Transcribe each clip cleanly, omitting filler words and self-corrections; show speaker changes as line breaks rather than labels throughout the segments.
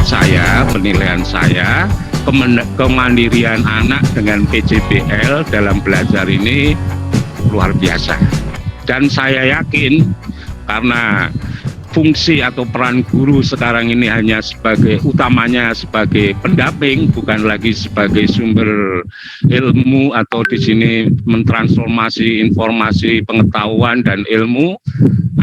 saya, penilaian saya, kemandirian anak dengan PJBL dalam belajar ini luar biasa. Dan saya yakin karena fungsi atau peran guru sekarang ini hanya utamanya sebagai pendamping, bukan lagi sebagai sumber ilmu atau di sini mentransformasi informasi, pengetahuan dan ilmu.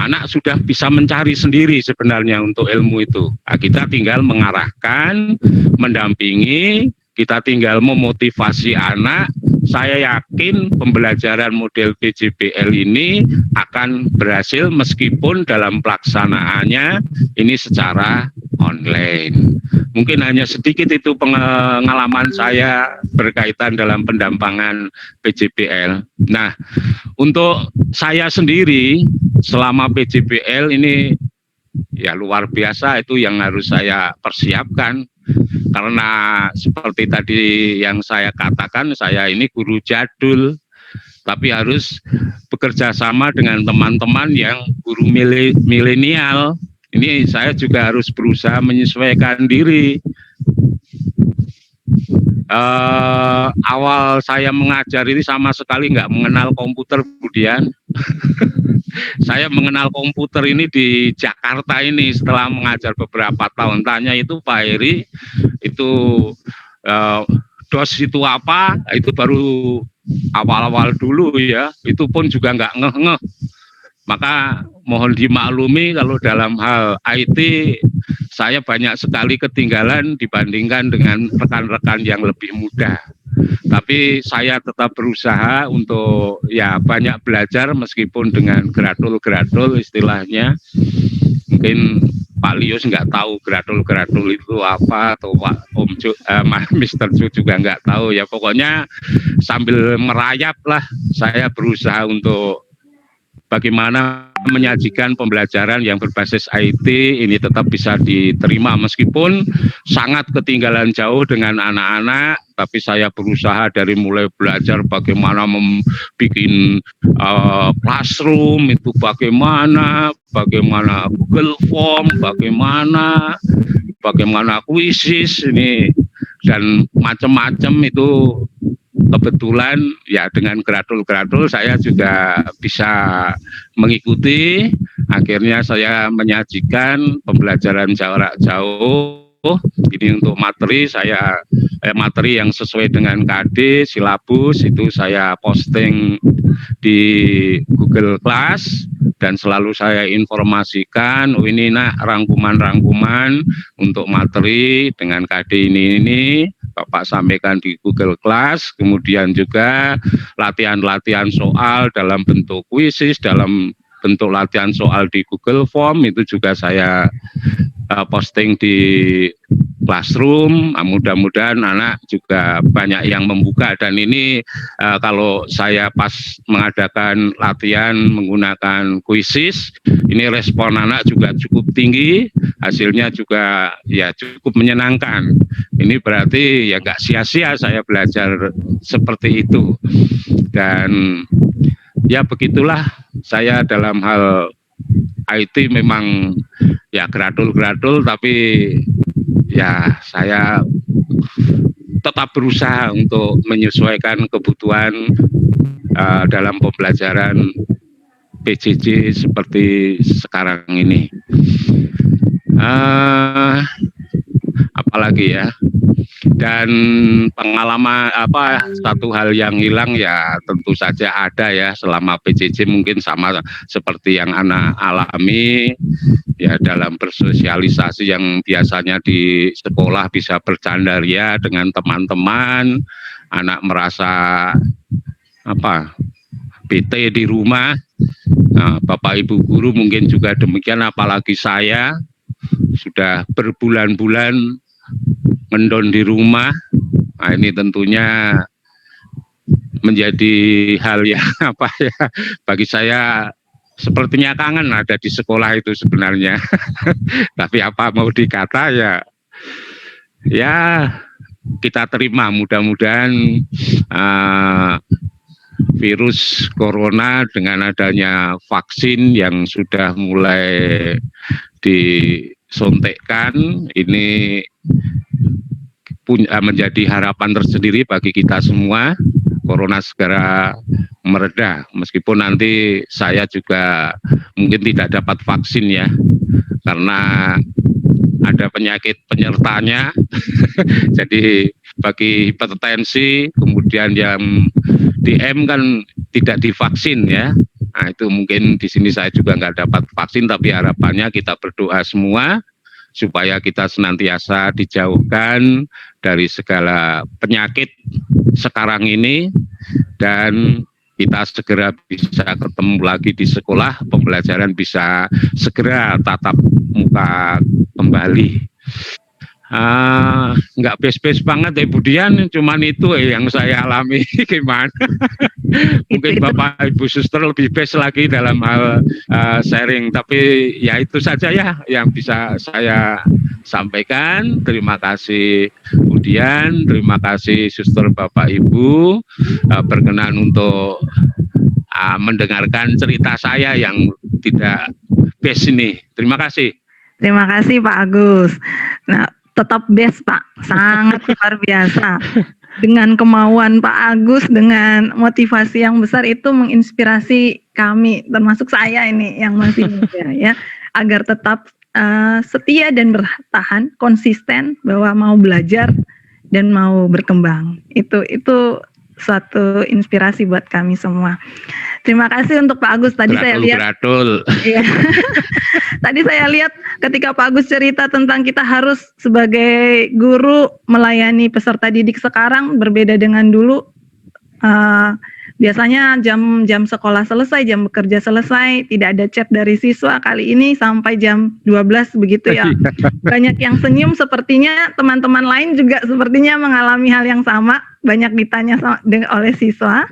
Anak sudah bisa mencari sendiri sebenarnya untuk ilmu itu. Nah, kita tinggal mengarahkan, mendampingi, kita tinggal memotivasi anak. Saya yakin pembelajaran model PJBL ini akan berhasil meskipun dalam pelaksanaannya ini secara online. Mungkin hanya sedikit itu pengalaman saya berkaitan dalam pendampingan PJBL. Nah, untuk saya sendiri selama PJBL ini ya luar biasa, itu yang harus saya persiapkan. Karena seperti tadi yang saya katakan, saya ini guru jadul, tapi harus bekerja sama dengan teman-teman yang guru milenial. Ini saya juga harus berusaha menyesuaikan diri. Awal saya mengajar ini sama sekali nggak mengenal komputer, Budian. Saya mengenal komputer ini di Jakarta ini setelah mengajar beberapa tahun. Tanya itu Pak Heri, itu DOS itu apa? Itu baru awal-awal dulu ya. Itu pun juga nggak ngeh-ngeh. Maka mohon dimaklumi kalau dalam hal IT saya banyak sekali ketinggalan dibandingkan dengan rekan-rekan yang lebih muda. Tapi saya tetap berusaha untuk ya banyak belajar meskipun dengan gradul-gradul istilahnya. Mungkin Pak Lius nggak tahu gradul-gradul itu apa, atau Pak Om Mr. Ju juga nggak tahu ya. Pokoknya sambil merayap lah saya berusaha untuk bagaimana menyajikan pembelajaran yang berbasis IT ini tetap bisa diterima meskipun sangat ketinggalan jauh dengan anak-anak, tapi saya berusaha dari mulai belajar bagaimana membuat classroom itu, bagaimana Google Form, bagaimana kuisis ini dan macam-macam itu. Kebetulan ya dengan gradul-gradul saya juga bisa mengikuti. Akhirnya saya menyajikan pembelajaran jarak jauh. Ini untuk materi materi yang sesuai dengan KD, silabus itu saya posting di Google Class dan selalu saya informasikan, oh ini nak rangkuman-rangkuman untuk materi dengan KD ini Bapak sampaikan di Google Class, kemudian juga latihan-latihan soal dalam bentuk kuisis, dalam bentuk latihan soal di Google Form itu juga saya posting di Classroom. Mudah-mudahan anak juga banyak yang membuka, dan ini kalau saya pas mengadakan latihan menggunakan kuisis, ini respon anak juga cukup tinggi, hasilnya juga ya cukup menyenangkan. Ini berarti ya nggak sia-sia saya belajar seperti itu. Dan ya begitulah saya dalam hal IT memang ya gradul-gradul, tapi ya saya tetap berusaha untuk menyesuaikan kebutuhan dalam pembelajaran PJJ seperti sekarang ini. Apalagi ya, dan pengalaman satu hal yang hilang ya tentu saja ada ya selama PJJ, mungkin sama seperti yang anak alami ya dalam bersosialisasi yang biasanya di sekolah bisa bercandaria dengan teman-teman, anak merasa bete di rumah. Nah, Bapak Ibu guru mungkin juga demikian, apalagi saya sudah berbulan-bulan mendon di rumah. Nah, ini tentunya menjadi hal yang bagi saya sepertinya kangen ada di sekolah itu sebenarnya. Tapi apa mau dikata ya kita terima, mudah-mudahan virus corona dengan adanya vaksin yang sudah mulai suntikan ini menjadi harapan tersendiri bagi kita semua. Corona segera mereda, meskipun nanti saya juga mungkin tidak dapat vaksin ya, karena ada penyakit penyertanya. Jadi bagi hipertensi, kemudian yang DM kan tidak divaksin ya. Nah itu mungkin di sini saya juga nggak dapat vaksin, tapi harapannya kita berdoa semua supaya kita senantiasa dijauhkan dari segala penyakit sekarang ini dan kita segera bisa ketemu lagi di sekolah, pembelajaran bisa segera tatap muka kembali. Nggak bes-bes banget ya Budian, cuman itu yang saya alami. Gimana? Mungkin Bapak Ibu Suster lebih best lagi dalam hal sharing, tapi ya itu saja ya yang bisa saya sampaikan. Terima kasih Budian, terima kasih Suster Bapak Ibu berkenan untuk mendengarkan cerita saya yang tidak best ini. Terima kasih.
Terima kasih Pak Agus. Nah, tetap best Pak, sangat luar biasa. Dengan kemauan Pak Agus, dengan motivasi yang besar itu menginspirasi kami, termasuk saya ini yang masih muda ya, agar tetap setia dan bertahan, konsisten bahwa mau belajar dan mau berkembang. Itu suatu inspirasi buat kami semua. Terima kasih untuk Pak Agus. Tadi saya lihat. Iya. Tadi saya lihat ketika Pak Agus cerita tentang kita harus sebagai guru melayani peserta didik sekarang berbeda dengan dulu. Biasanya jam sekolah selesai, jam bekerja selesai, tidak ada chat dari siswa. Kali ini sampai jam 12 begitu ya. Banyak yang senyum, sepertinya teman-teman lain juga sepertinya mengalami hal yang sama. Banyak ditanya oleh siswa.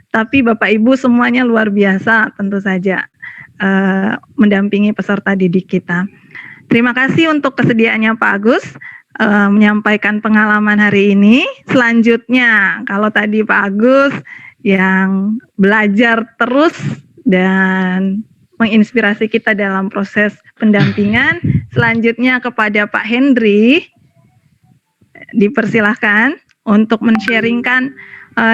Tapi Bapak Ibu semuanya luar biasa tentu saja mendampingi peserta didik kita. Terima kasih untuk kesediaannya Pak Agus menyampaikan pengalaman hari ini. Selanjutnya, kalau tadi Pak Agus yang belajar terus dan menginspirasi kita dalam proses pendampingan, selanjutnya kepada Pak Hendri, dipersilahkan untuk men-sharingkan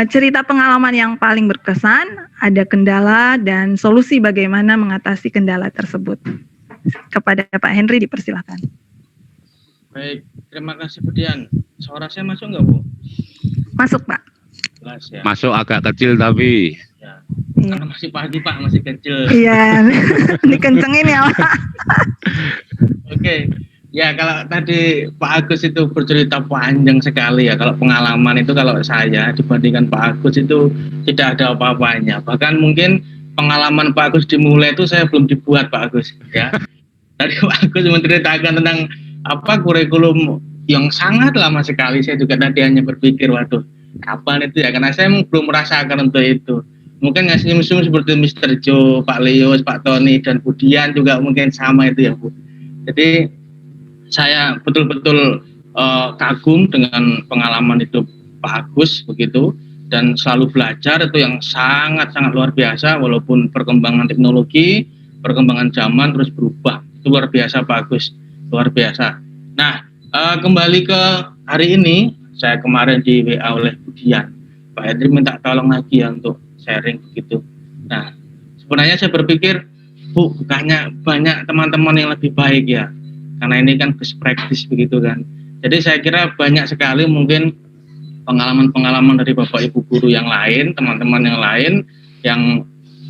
cerita pengalaman yang paling berkesan, ada kendala dan solusi bagaimana mengatasi kendala tersebut. Kepada Pak Hendri dipersilahkan.
Baik, terima kasih Budian. Suara saya masuk nggak Bu?
Masuk Pak.
Jelas ya.
Masuk agak kecil tapi.
Ya. Karena masih pagi Pak, masih kecil.
Iya, dikencengin ya Pak.
Oke. Ya kalau tadi Pak Agus itu bercerita panjang sekali ya. Kalau pengalaman itu kalau saya dibandingkan Pak Agus itu tidak ada apa-apanya. Bahkan mungkin pengalaman Pak Agus dimulai itu saya belum dibuat Pak Agus ya. Tadi Pak Agus menceritakan tentang apa kurikulum yang sangat lama sekali. Saya juga tadi hanya berpikir waduh kapan itu ya, karena saya belum merasakan untuk itu. Mungkin nggak senyum-senyum seperti Mr. Joe, Pak Leos, Pak Tony dan Budian juga mungkin sama itu ya Bu. Jadi saya betul-betul kagum dengan pengalaman hidup Pak Agus begitu, dan selalu belajar itu yang sangat-sangat luar biasa. Walaupun perkembangan teknologi, perkembangan zaman terus berubah, itu luar biasa Pak Agus, luar biasa. Nah kembali ke hari ini, saya kemarin di WA oleh Budian, Pak Hendri minta tolong lagi ya untuk sharing begitu. Nah sebenarnya saya berpikir Bu, bukannya banyak teman-teman yang lebih baik ya, karena ini kan best practice begitu kan. Jadi saya kira banyak sekali mungkin pengalaman-pengalaman dari Bapak Ibu guru yang lain, teman-teman yang lain yang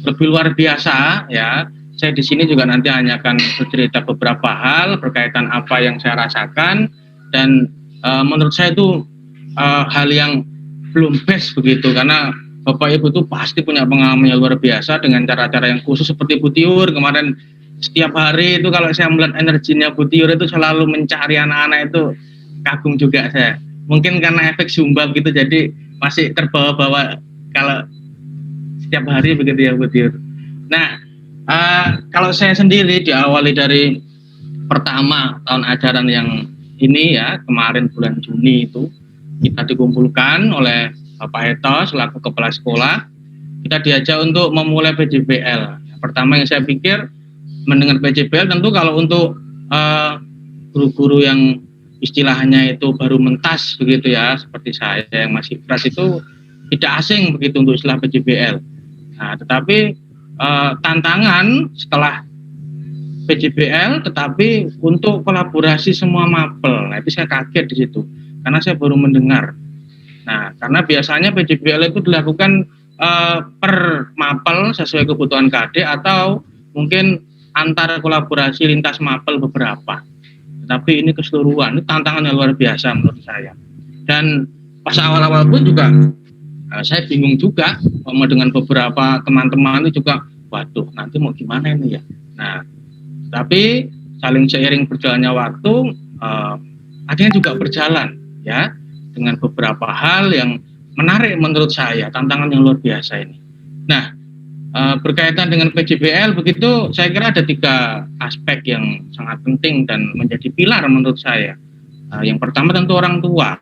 lebih luar biasa ya. Saya di sini juga nanti hanya akan bercerita beberapa hal berkaitan apa yang saya rasakan, dan menurut saya itu hal yang belum best begitu, karena Bapak Ibu itu pasti punya pengalaman yang luar biasa dengan cara-cara yang khusus seperti Bu Tiur kemarin. Setiap hari itu kalau saya melihat energinya Bu Tiur itu selalu mencari anak-anak, itu kagum juga saya. Mungkin karena efek Zumba gitu, jadi masih terbawa-bawa kalau setiap hari begitu ya Bu Tiur. Nah, kalau saya sendiri diawali dari pertama tahun ajaran yang ini ya, kemarin bulan Juni itu kita dikumpulkan oleh Bapak Eto selaku kepala sekolah. Kita diajak untuk memulai PJBL. Pertama yang saya pikir mendengar PJBL tentu kalau untuk guru-guru yang istilahnya itu baru mentas begitu ya, seperti saya yang masih keras itu tidak asing begitu untuk istilah PJBL. Nah, tetapi tantangan setelah PJBL, tetapi untuk kolaborasi semua mapel, nah itu saya kaget di situ, karena saya baru mendengar. Nah, karena biasanya PJBL itu dilakukan per mapel sesuai kebutuhan KD atau mungkin antar kolaborasi lintas mapel beberapa. Tapi ini keseluruhan, ini tantangan yang luar biasa menurut saya. Dan pas awal-awal pun juga saya bingung juga dengan beberapa teman-teman itu juga, waduh nanti mau gimana ini ya. Nah, tapi saling seiring berjalannya waktu, akhirnya juga berjalan ya dengan beberapa hal yang menarik menurut saya, tantangan yang luar biasa ini. Nah, berkaitan dengan PJBL begitu, saya kira ada 3 aspek yang sangat penting dan menjadi pilar menurut saya. Yang pertama tentu orang tua,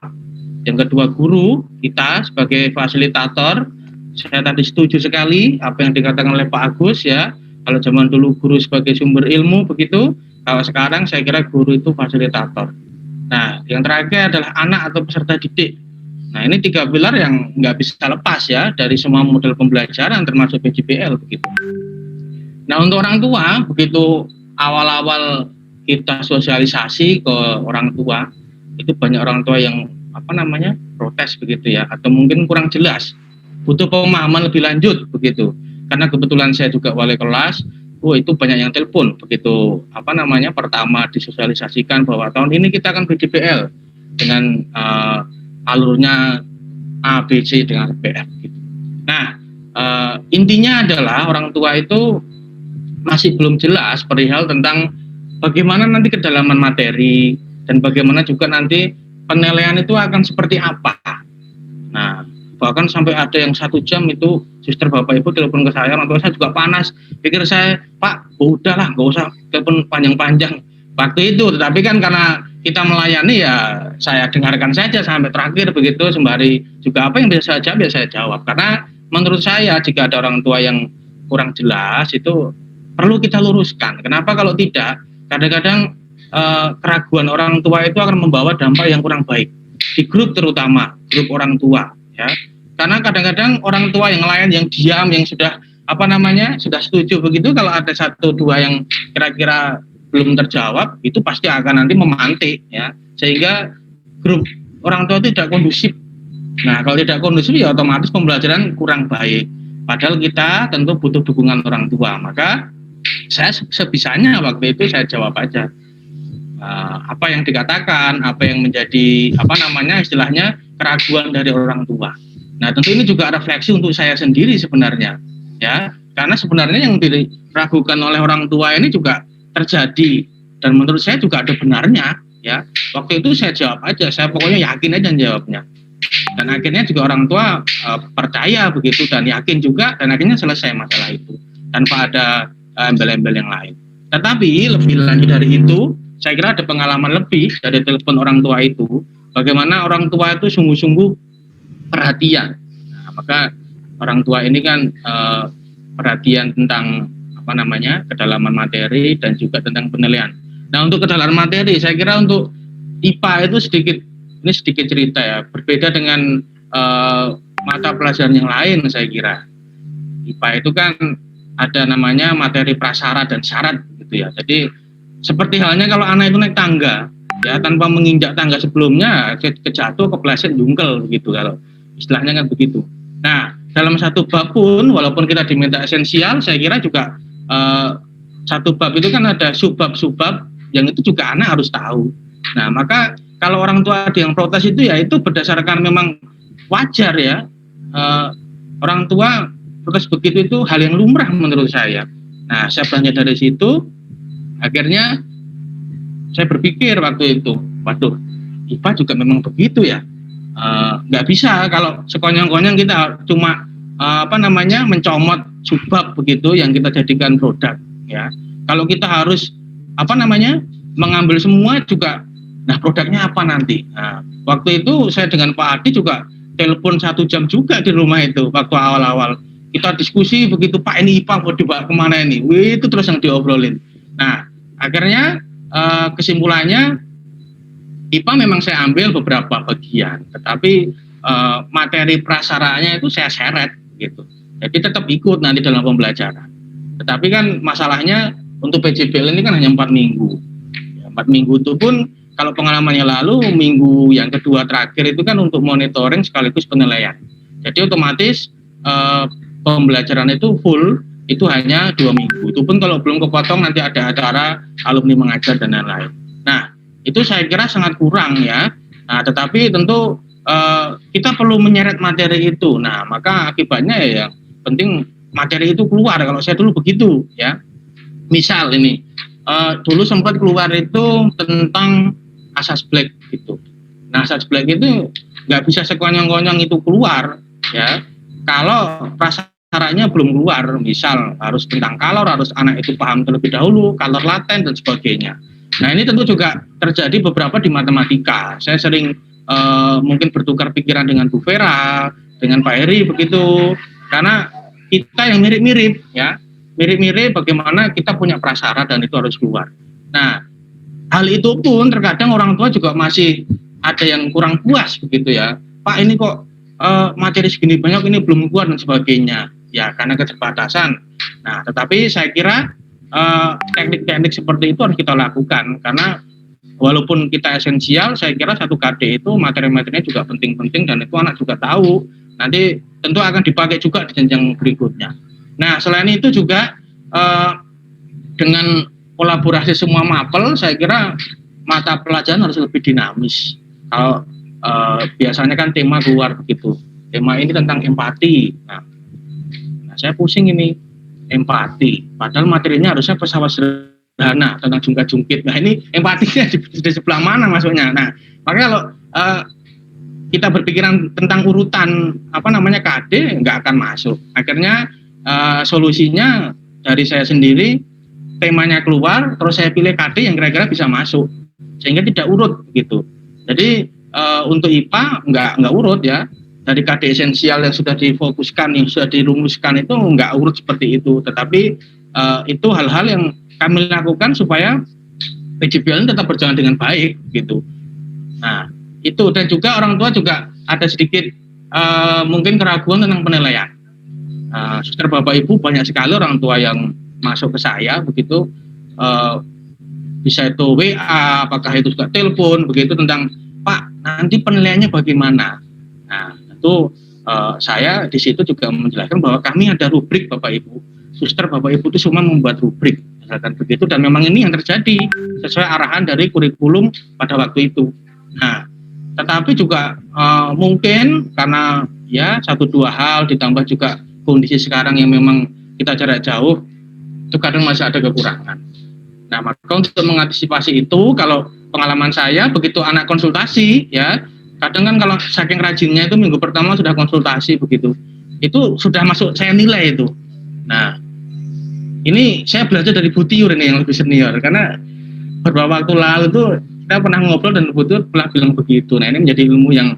yang kedua guru kita sebagai fasilitator. Saya tadi setuju sekali apa yang dikatakan oleh Pak Agus ya. Kalau zaman dulu guru sebagai sumber ilmu begitu, kalau sekarang saya kira guru itu fasilitator. Nah, yang terakhir adalah anak atau peserta didik. Nah, ini 3 pilar yang nggak bisa lepas ya dari semua model pembelajaran termasuk PJBL begitu. Nah, untuk orang tua, begitu awal-awal kita sosialisasi ke orang tua, itu banyak orang tua yang protes begitu ya, atau mungkin kurang jelas, butuh pemahaman lebih lanjut begitu. Karena kebetulan saya juga wali kelas, itu banyak yang telepon begitu pertama disosialisasikan bahwa tahun ini kita akan PJBL dengan alurnya A, B, C dengan PF gitu. Nah, intinya adalah orang tua itu masih belum jelas perihal tentang bagaimana nanti kedalaman materi dan bagaimana juga nanti penilaian itu akan seperti apa. Nah, bahkan sampai ada yang 1 jam itu suster bapak ibu telepon ke saya, orang tua saya juga panas. Pikir saya, Pak, udahlah, nggak usah telepon panjang-panjang waktu itu. Tetapi kan karena kita melayani ya saya dengarkan saja sampai terakhir begitu, sembari juga apa yang bisa saya jawab. Karena menurut saya jika ada orang tua yang kurang jelas itu perlu kita luruskan. Kenapa kalau tidak? Kadang-kadang keraguan orang tua itu akan membawa dampak yang kurang baik di grup, terutama grup orang tua ya. Karena kadang-kadang orang tua yang lain yang diam, yang sudah sudah setuju begitu, kalau ada 1-2 yang kira-kira belum terjawab, itu pasti akan nanti memantik ya, sehingga grup orang tua itu tidak kondusif. Nah, kalau tidak kondusif ya otomatis pembelajaran kurang baik. Padahal kita tentu butuh dukungan orang tua. Maka saya sebisanya waktu itu saya jawab aja apa yang dikatakan, apa yang menjadi istilahnya keraguan dari orang tua. Nah, tentu ini juga refleksi untuk saya sendiri sebenarnya ya, karena sebenarnya yang diragukan oleh orang tua ini juga terjadi dan menurut saya juga ada benarnya ya. Waktu itu saya jawab aja, saya pokoknya yakin aja jawabnya, dan akhirnya juga orang tua percaya begitu dan yakin juga, dan akhirnya selesai masalah itu tanpa ada embel-embel yang lain. Tetapi lebih lanjut dari itu, saya kira ada pengalaman lebih dari telepon orang tua itu, bagaimana orang tua itu sungguh-sungguh perhatian. Nah, maka orang tua ini kan perhatian tentang kedalaman materi dan juga tentang penilaian. Nah, untuk kedalaman materi, saya kira untuk IPA itu sedikit cerita ya, berbeda dengan mata pelajaran yang lain. Saya kira IPA itu kan ada namanya materi prasyarat dan syarat gitu ya. Jadi seperti halnya kalau anak itu naik tangga ya, tanpa menginjak tangga sebelumnya kejatuh, kepleset, jungkel begitu kalau istilahnya kan begitu. Nah, dalam satu bab pun walaupun kita diminta esensial, saya kira juga satu bab itu kan ada subbab-subbab yang itu juga anak harus tahu. Nah, maka kalau orang tua ada yang protes itu ya itu berdasarkan memang wajar ya. Orang tua protes begitu itu hal yang lumrah menurut saya. Nah, saya belajar dari situ, akhirnya saya berpikir waktu itu, waduh, IPA juga memang begitu ya. Nggak bisa kalau sekonyong-konyong kita cuma mencomot subbab begitu yang kita jadikan produk ya. Kalau kita harus mengambil semua juga, nah produknya apa nanti? Nah, waktu itu saya dengan Pak Adi juga telepon 1 jam juga di rumah itu waktu awal-awal. Kita diskusi begitu, Pak ini IPA mau dibawa kemana ini? Itu terus yang diobrolin. Nah, akhirnya kesimpulannya IPA memang saya ambil beberapa bagian, tetapi materi prasaranya itu saya seret gitu. Jadi tetap ikut nanti dalam pembelajaran. Tetapi kan masalahnya untuk PJBL ini kan hanya 4 minggu. 4 minggu itu pun kalau pengalamannya lalu, minggu yang kedua terakhir itu kan untuk monitoring sekaligus penilaian. Jadi otomatis pembelajaran itu full, itu hanya 2 minggu. Itu pun kalau belum kepotong nanti ada acara alumni mengajar dan lain-lain. Nah, itu saya kira sangat kurang ya. Nah, tetapi tentu kita perlu menyeret materi itu. Nah, maka akibatnya ya yang penting materi itu keluar. Kalau saya dulu begitu ya. Misal ini, dulu sempat keluar itu tentang asas black gitu. Nah, asas black itu nggak bisa sekonyong-konyong itu keluar ya. Kalau prasyaratnya belum keluar, misal harus tentang kalor, harus anak itu paham terlebih dahulu, kalor laten dan sebagainya. Nah, ini tentu juga terjadi beberapa di matematika. Saya sering mungkin bertukar pikiran dengan Bu Vera, dengan Pak Heri begitu, karena kita yang mirip-mirip ya, mirip-mirip bagaimana kita punya prasyarat dan itu harus keluar. Nah, hal itu pun terkadang orang tua juga masih ada yang kurang puas begitu ya, Pak ini kok materi segini banyak ini belum keluar dan sebagainya, ya karena keterbatasan. Nah, tetapi saya kira teknik-teknik seperti itu harus kita lakukan, karena walaupun kita esensial, saya kira satu KD itu materi-materinya juga penting-penting dan itu anak juga tahu, nanti tentu akan dipakai juga di jenjang berikutnya. Nah, selain itu juga dengan kolaborasi semua mapel, saya kira mata pelajaran harus lebih dinamis. Kalau biasanya kan tema keluar begitu, tema ini tentang empati. Nah saya pusing ini empati, padahal materinya harusnya pesawat sederhana tentang jungkat-jungkit. Nah ini empatinya di sebelah mana masuknya? Nah makanya kalau kita berpikiran tentang urutan KD nggak akan masuk. Akhirnya solusinya dari saya sendiri, temanya keluar, terus saya pilih KD yang kira-kira bisa masuk, sehingga tidak urut gitu. Jadi untuk IPA nggak urut ya, dari KD esensial yang sudah difokuskan, yang sudah dirumuskan itu nggak urut seperti itu. Tetapi itu hal-hal yang kami lakukan supaya PJBL tetap berjalan dengan baik gitu. Nah itu, dan juga orang tua juga ada sedikit mungkin keraguan tentang penilaian. Suster Bapak Ibu banyak sekali orang tua yang masuk ke saya begitu, bisa itu WA, apakah itu juga telepon begitu tentang Pak nanti penilaiannya bagaimana. Nah tentu saya di situ juga menjelaskan bahwa kami ada rubrik Bapak Ibu, suster Bapak Ibu itu cuma membuat rubrik misalkan begitu, dan memang ini yang terjadi sesuai arahan dari kurikulum pada waktu itu. Nah tetapi juga mungkin karena ya 1-2 hal ditambah juga kondisi sekarang yang memang kita jarak jauh, itu kadang masih ada kekurangan. Nah maka untuk mengantisipasi itu, kalau pengalaman saya begitu anak konsultasi ya, kadang kan kalau saking rajinnya itu minggu pertama sudah konsultasi begitu, itu sudah masuk saya nilai itu. Nah ini saya belajar dari Bu Tiur ini yang lebih senior, karena beberapa waktu lalu itu kita pernah ngobrol dan Bu Tiur pernah bilang begitu. Nah ini menjadi ilmu yang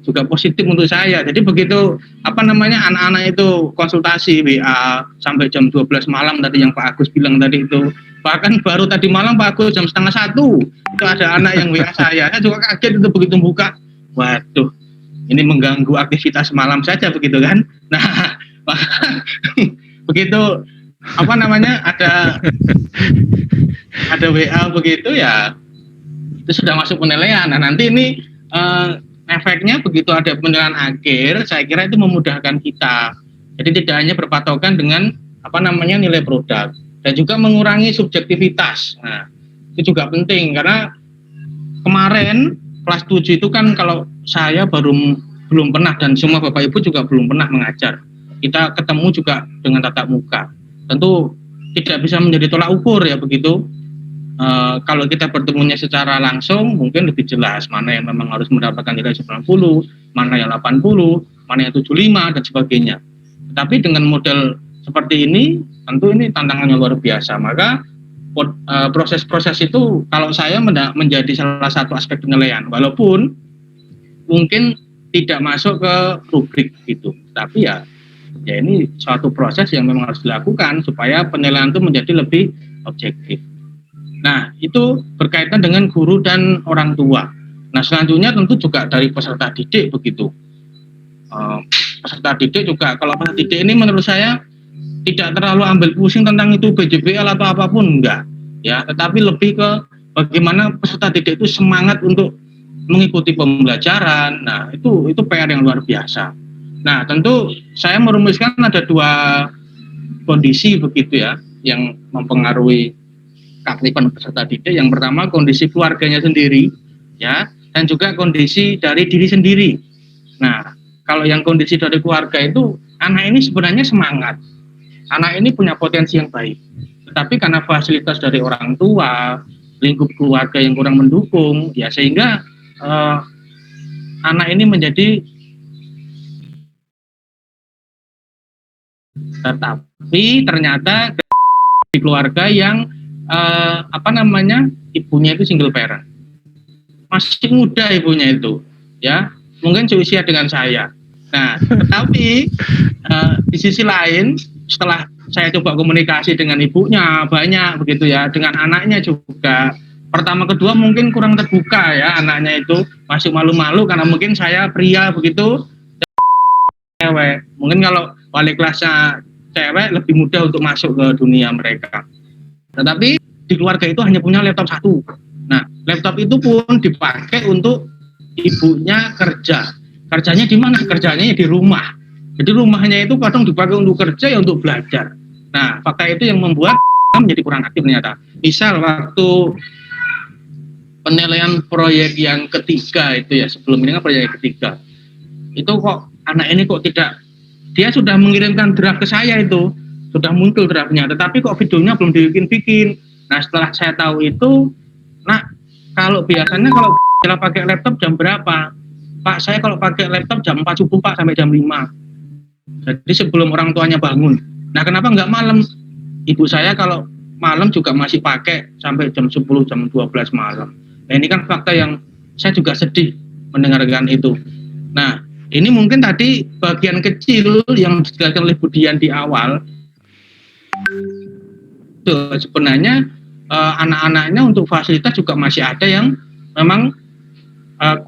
juga positif untuk saya. Jadi begitu anak-anak itu konsultasi WA sampai jam 12 malam tadi yang Pak Agus bilang tadi itu, bahkan baru tadi malam Pak Agus jam 12:30 itu ada anak yang WA saya juga kaget itu begitu buka, waduh ini mengganggu aktivitas malam saja begitu kan. Nah begitu ada WA begitu ya, itu sudah masuk penilaian. Nah nanti ini efeknya begitu ada penilaian akhir, saya kira itu memudahkan kita. Jadi tidak hanya berpatokan dengan nilai produk, dan juga mengurangi subjektivitas. Nah, itu juga penting, karena kemarin kelas 7 itu kan kalau saya belum pernah, dan semua Bapak Ibu juga belum pernah mengajar. Kita ketemu juga dengan tatap muka. Tentu tidak bisa menjadi tolak ukur ya begitu. Kalau kita bertemunya secara langsung mungkin lebih jelas mana yang memang harus mendapatkan nilai 90, mana yang 80, mana yang 75 dan sebagainya. Tapi dengan model seperti ini tentu ini tantangannya luar biasa. Maka proses-proses itu kalau saya menjadi salah satu aspek penilaian, walaupun mungkin tidak masuk ke rubrik gitu. Tapi ya ini suatu proses yang memang harus dilakukan supaya penilaian itu menjadi lebih objektif. Nah, itu berkaitan dengan guru dan orang tua. Nah, selanjutnya tentu juga dari peserta didik begitu. Peserta didik juga, kalau peserta didik ini menurut saya tidak terlalu ambil pusing tentang itu BJBL atau apapun, enggak. Ya, tetapi lebih ke bagaimana peserta didik itu semangat untuk mengikuti pembelajaran. Nah, itu PR yang luar biasa. Nah, tentu saya merumuskan ada dua kondisi begitu ya yang mempengaruhi keaktifan peserta didik. Yang pertama kondisi keluarganya sendiri ya, dan juga kondisi dari diri sendiri. Nah, kalau yang kondisi dari keluarga itu anak ini sebenarnya semangat. Anak ini punya potensi yang baik. Tetapi karena fasilitas dari orang tua, lingkup keluarga yang kurang mendukung, ya sehingga anak ini menjadi, tetapi ternyata di keluarga yang ibunya itu single parent, masih muda ibunya itu, ya mungkin seusia dengan saya. Nah, tetapi di sisi lain setelah saya coba komunikasi dengan ibunya banyak begitu ya, dengan anaknya juga. Pertama kedua mungkin kurang terbuka ya, anaknya itu masih malu-malu karena mungkin saya pria begitu, cewek. Mungkin kalau wali kelasnya cewek lebih mudah untuk masuk ke dunia mereka. Tetapi di keluarga itu hanya punya laptop satu. Nah, laptop itu pun dipakai untuk ibunya kerja. Kerjanya di mana? Kerjanya di rumah. Jadi rumahnya itu kadang dipakai untuk kerja ya untuk belajar. Nah, fakta itu yang membuat menjadi kurang aktif ternyata. Misal waktu penilaian proyek yang ketiga itu ya, sebelum ini kan proyek ketiga, itu kok anak ini kok tidak, dia sudah mengirimkan draft ke saya, itu sudah muncul draftnya, tetapi kok videonya belum dibikin-bikin. Nah, setelah saya tahu itu, nah kalau biasanya kalau pakai laptop jam berapa? Pak, saya kalau pakai laptop jam 4 subuh Pak sampai jam 5. Jadi sebelum orang tuanya bangun. Nah, kenapa nggak malam? Ibu saya kalau malam juga masih pakai sampai jam 10, jam 12 malam. Nah, ini kan fakta yang saya juga sedih mendengarkan itu. Nah, ini mungkin tadi bagian kecil yang dijelaskan oleh Bu Dian di awal. Sebenarnya anak-anaknya untuk fasilitas juga masih ada yang memang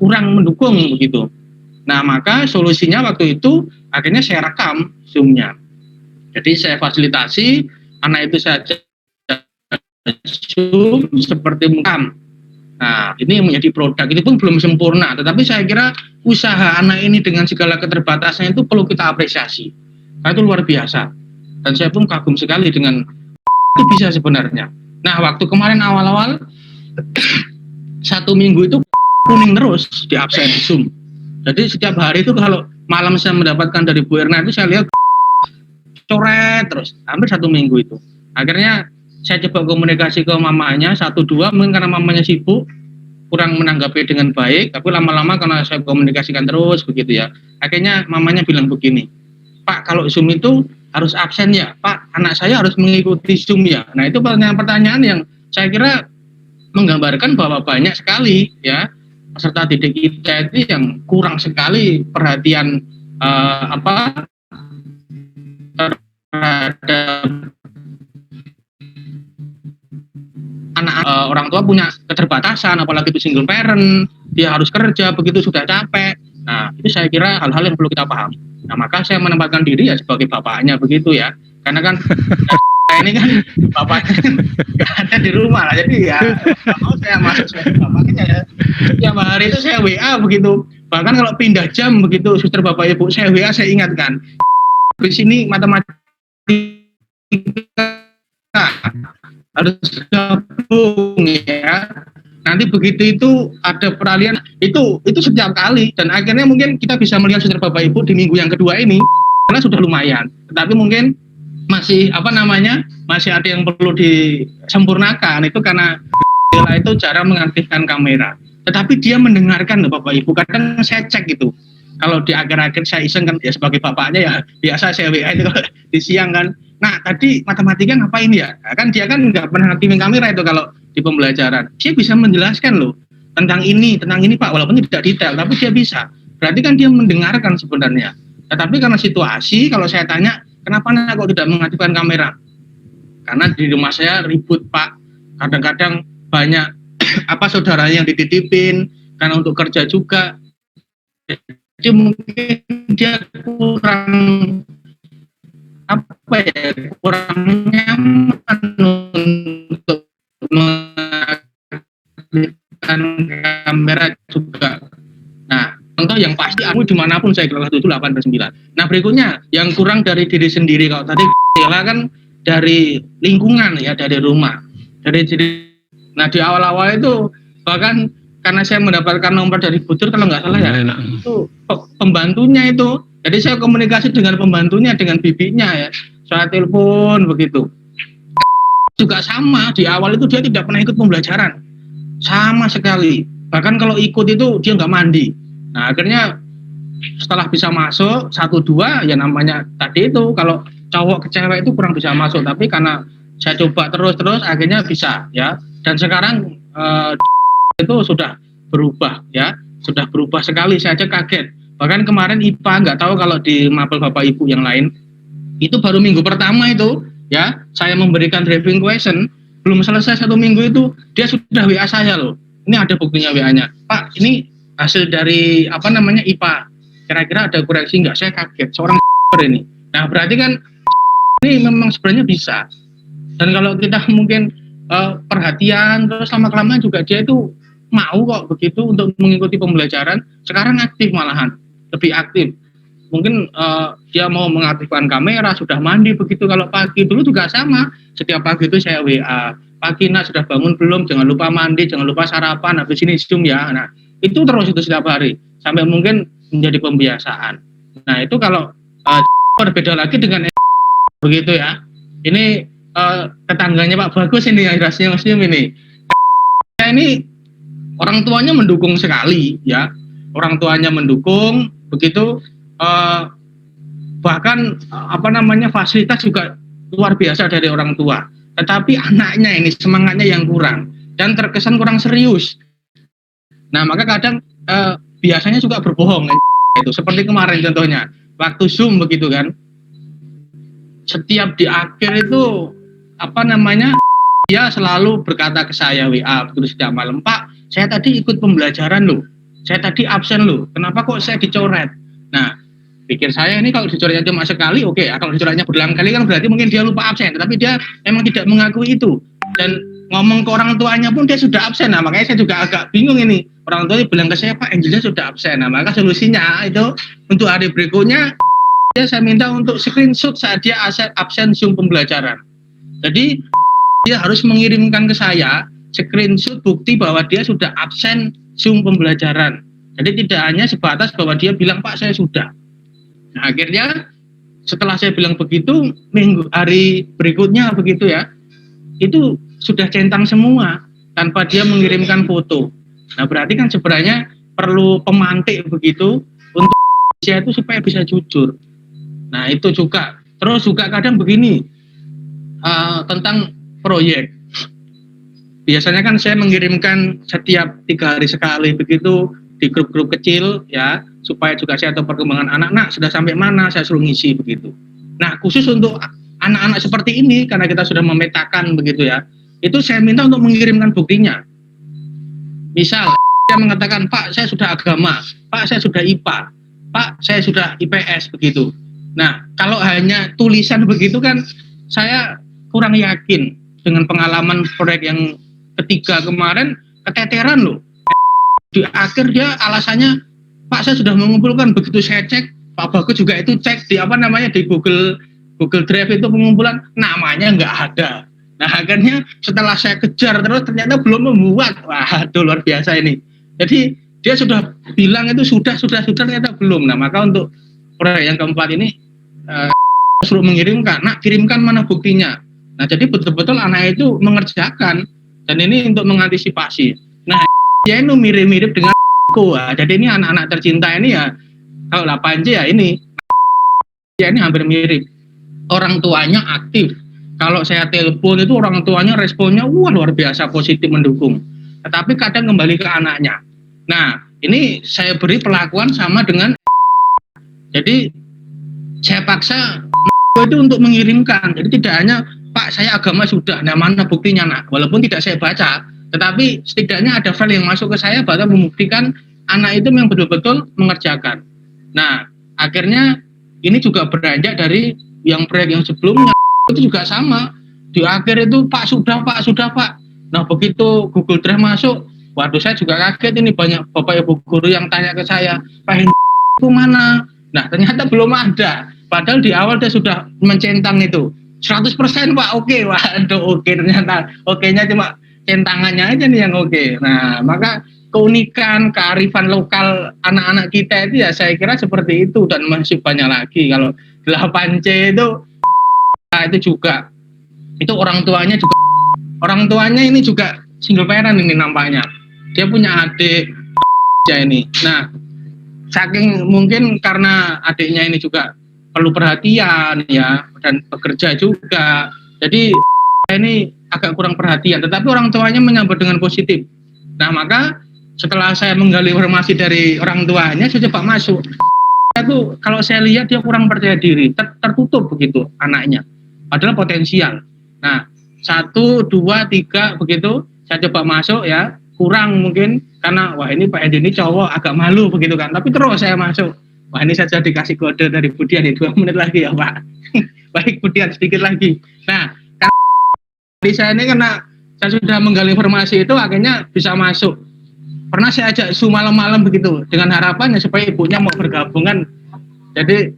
kurang mendukung begitu. Nah, maka solusinya waktu itu akhirnya saya rekam Zoom-nya. Jadi saya fasilitasi anak itu saja Zoom seperti rekam. Nah, ini menjadi produk, itu pun belum sempurna, tetapi saya kira usaha anak ini dengan segala keterbatasannya itu perlu kita apresiasi. Nah, itu luar biasa. Dan saya pun kagum sekali dengan itu bisa sebenarnya. Nah, waktu kemarin awal-awal 1 minggu itu kuning terus di absen Zoom. Jadi setiap hari itu kalau malam saya mendapatkan dari Bu Erna itu saya lihat coret terus, hampir 1 minggu itu. Akhirnya saya coba komunikasi ke mamanya 1-2, mungkin karena mamanya sibuk kurang menanggapi dengan baik, tapi lama-lama karena saya komunikasikan terus begitu ya, akhirnya mamanya bilang begini, Pak, kalau Zoom itu harus absen ya Pak, anak saya harus mengikuti Zoom ya. Nah, itu pertanyaan-pertanyaan yang saya kira menggambarkan bahwa banyak sekali ya peserta didik kita itu yang kurang sekali perhatian terhadap anak, orang tua punya keterbatasan, apalagi itu single parent, dia harus kerja begitu sudah capek. Nah, itu saya kira hal-hal yang perlu kita pahami. Nah, maka saya menempatkan diri ya sebagai bapaknya begitu ya, karena kan ini kan bapaknya nggak ada di rumah lah, jadi ya mau saya masuk sebagai bapaknya ya. Tiap hari itu saya WA begitu, bahkan kalau pindah jam begitu, suster bapak ibu saya WA, saya ingatkan di sini matematika harus gabung ya. Nanti begitu itu ada peralihan itu setiap kali, dan akhirnya mungkin kita bisa melihat saudara bapak ibu di minggu yang kedua ini karena sudah lumayan, tetapi mungkin masih masih ada yang perlu disempurnakan. Itu karena itu cara mengaktifkan kamera, tetapi dia mendengarkan loh bapak ibu. Kadang saya cek gitu, kalau di akhir-akhir saya iseng kan ya sebagai bapaknya ya biasa saya WA itu kalau di siang kan, nah tadi matematika ngapain ya? Nah, kan dia kan nggak pernah aktifin kamera itu kalau di pembelajaran. Dia bisa menjelaskan loh tentang ini Pak, walaupun tidak detail, tapi dia bisa. Berarti kan dia mendengarkan sebenarnya. Tetapi karena situasi, kalau saya tanya, kenapa kok tidak mengaktifkan kamera? Karena di rumah saya ribut Pak, kadang-kadang banyak apa saudaranya yang dititipin karena untuk kerja juga, jadi mungkin dia kurang apa ya, kurang nyaman untuk mengaktifkan kamera juga. Nah, contoh yang pasti aku dimanapun saya kelas 7, 8, dan 9. Nah, berikutnya yang kurang dari diri sendiri. Kalau tadi kan dari lingkungan ya, dari rumah, dari diri. Nah, di awal-awal itu bahkan karena saya mendapatkan nomor dari Butur kalau nggak salah ya, itu pembantunya itu. Jadi saya komunikasi dengan pembantunya, dengan bibinya ya. Saya telepon begitu. Juga sama, di awal itu dia tidak pernah ikut pembelajaran. Sama sekali. Bahkan kalau ikut itu dia nggak mandi. Nah, akhirnya setelah bisa masuk 1-2 ya, namanya tadi itu kalau cowok ke cewek itu kurang bisa masuk, tapi karena saya coba terus akhirnya bisa ya. Dan sekarang itu sudah berubah ya, sudah berubah sekali, saya aja kaget. Bahkan kemarin IPA, nggak tahu kalau di mapel Bapak Ibu yang lain, itu baru minggu pertama itu ya, saya memberikan driving question, belum selesai 1 minggu itu dia sudah WA saya loh. Ini ada buktinya WA-nya. Pak, ini hasil dari apa namanya IPA. Kira-kira ada koreksi nggak? Saya kaget. Seorang ini. Nah, berarti kan ini memang sebenarnya bisa. Dan kalau kita mungkin perhatian terus lama-kelamaan juga dia itu mau kok begitu untuk mengikuti pembelajaran. Sekarang aktif malahan, lebih aktif. Mungkin dia mau mengaktifkan kamera, sudah mandi begitu. Kalau pagi dulu juga sama. Setiap pagi itu saya WA. Pagi nak sudah bangun belum? Jangan lupa mandi, jangan lupa sarapan, habis ini Zoom ya. Nah, itu terus itu setiap hari sampai mungkin menjadi pembiasaan. Nah, itu kalau berbeda lagi dengan begitu ya. Ini tetangganya Pak Bagus ini yang rasanya Muslim ini. Ini orang tuanya mendukung sekali ya. Orang tuanya mendukung begitu, bahkan apa namanya fasilitas juga luar biasa dari orang tua. Tetapi anaknya ini semangatnya yang kurang dan terkesan kurang serius. Nah, maka kadang biasanya juga berbohong itu. Seperti kemarin contohnya, waktu Zoom begitu kan. Setiap di akhir itu apa namanya? Dia selalu berkata ke saya WA begitu setiap malam, "Pak, saya tadi ikut pembelajaran loh. Saya tadi absen loh. Kenapa kok saya dicoret?" Nah, pikir saya ini kalau dicoretnya cuma sekali, oke. Kalau dicoretnya berulang kali kan berarti mungkin dia lupa absen. Tetapi dia memang tidak mengakui itu. Dan ngomong ke orang tuanya pun dia sudah absen. Nah, makanya saya juga agak bingung ini. Orang tuanya bilang ke saya, "Pak, Angelnya sudah absen." Nah, maka solusinya itu untuk hari berikutnya saya minta untuk screenshot saat dia absen Zoom pembelajaran. Jadi dia harus mengirimkan ke saya screenshot bukti bahwa dia sudah absen Zoom pembelajaran. Jadi tidak hanya sebatas bahwa dia bilang, "Pak, saya sudah." Nah, akhirnya setelah saya bilang begitu, hari berikutnya begitu ya, itu sudah centang semua tanpa dia mengirimkan foto. Nah, berarti kan sebenarnya perlu pemantik begitu untuk saya itu supaya bisa jujur. Nah, itu juga. Terus juga kadang begini, tentang proyek. Biasanya kan saya mengirimkan setiap 3 hari sekali begitu di grup-grup kecil ya, supaya juga saya tahu perkembangan anak-anak sudah sampai mana, saya suruh ngisi begitu. Nah, khusus untuk anak-anak seperti ini karena kita sudah memetakan begitu ya, itu saya minta untuk mengirimkan buktinya. Misal dia mengatakan, "Pak, saya sudah agama, Pak, saya sudah IPA, Pak, saya sudah IPS begitu." Nah, kalau hanya tulisan begitu kan saya kurang yakin. Dengan pengalaman proyek yang ketiga kemarin, keteteran loh. Di akhir dia alasannya, "Pak, saya sudah mengumpulkan." Begitu saya cek, Pak Bagus juga itu cek di apa namanya di Google Drive itu pengumpulan, namanya nggak ada. Nah, akhirnya setelah saya kejar terus ternyata belum membuat. Wah, itu luar biasa ini. Jadi dia sudah bilang itu sudah ternyata belum. Nah, maka untuk proyek yang keempat ini suruh mengirimkan, "Nak, kirimkan mana buktinya." Nah, jadi betul-betul anak itu mengerjakan, dan ini untuk mengantisipasi. Nah, ya ini mirip-mirip dengan jadi ini anak-anak tercinta ini ya, kalau 8J ya ini hampir mirip. Orang tuanya aktif. Kalau saya telepon itu orang tuanya responnya wah luar biasa positif mendukung. Tetapi kadang kembali ke anaknya. Nah, ini saya beri perlakuan sama dengan, jadi saya paksa itu untuk mengirimkan. Jadi tidak hanya, "Pak, Pak, saya agama sudah, nah mana buktinya nak? Walaupun tidak saya baca, tetapi setidaknya ada file yang masuk ke saya bahkan membuktikan anak itu memang betul-betul mengerjakan. Nah, akhirnya ini juga beranjak dari yang proyek yang sebelumnya itu juga sama. Di akhir itu Pak sudah Pak. Nah begitu Google Drive masuk, waduh saya juga kaget, ini banyak bapak ibu guru yang tanya ke saya, Pak itu mana? Nah ternyata belum ada. Padahal di awal dia sudah mencentang itu 100% Pak, oke. Waduh oke, ternyata oke-nya cuma centangannya aja nih yang oke. Nah maka keunikan, kearifan lokal anak-anak kita itu ya saya kira seperti itu, dan masih banyak lagi. Kalau 8C itu juga, itu orang tuanya ini juga single parent ini nampaknya. Dia punya adik ini. Nah, saking mungkin karena adiknya ini juga perlu perhatian ya, dan bekerja juga. Jadi ini agak kurang perhatian, tetapi orang tuanya menyambut dengan positif. Nah, maka setelah saya menggali informasi dari orang tuanya, saya coba masuk. Itu kalau saya lihat dia kurang percaya diri, tertutup begitu anaknya. Padahal potensial. Nah, 1, 2, 3 begitu, saya coba masuk ya, kurang mungkin karena wah ini Pak Edi ini cowok agak malu begitu kan. Tapi terus saya masuk. Wah ini saja dikasih kode dari Budian ya, 2 menit lagi ya Pak. Baik Budian, sedikit lagi. Nah, karena saya ini karena saya sudah menggali informasi itu akhirnya bisa masuk. Pernah saya ajak Zoom malam-malam begitu dengan harapannya supaya ibunya mau bergabungan. Jadi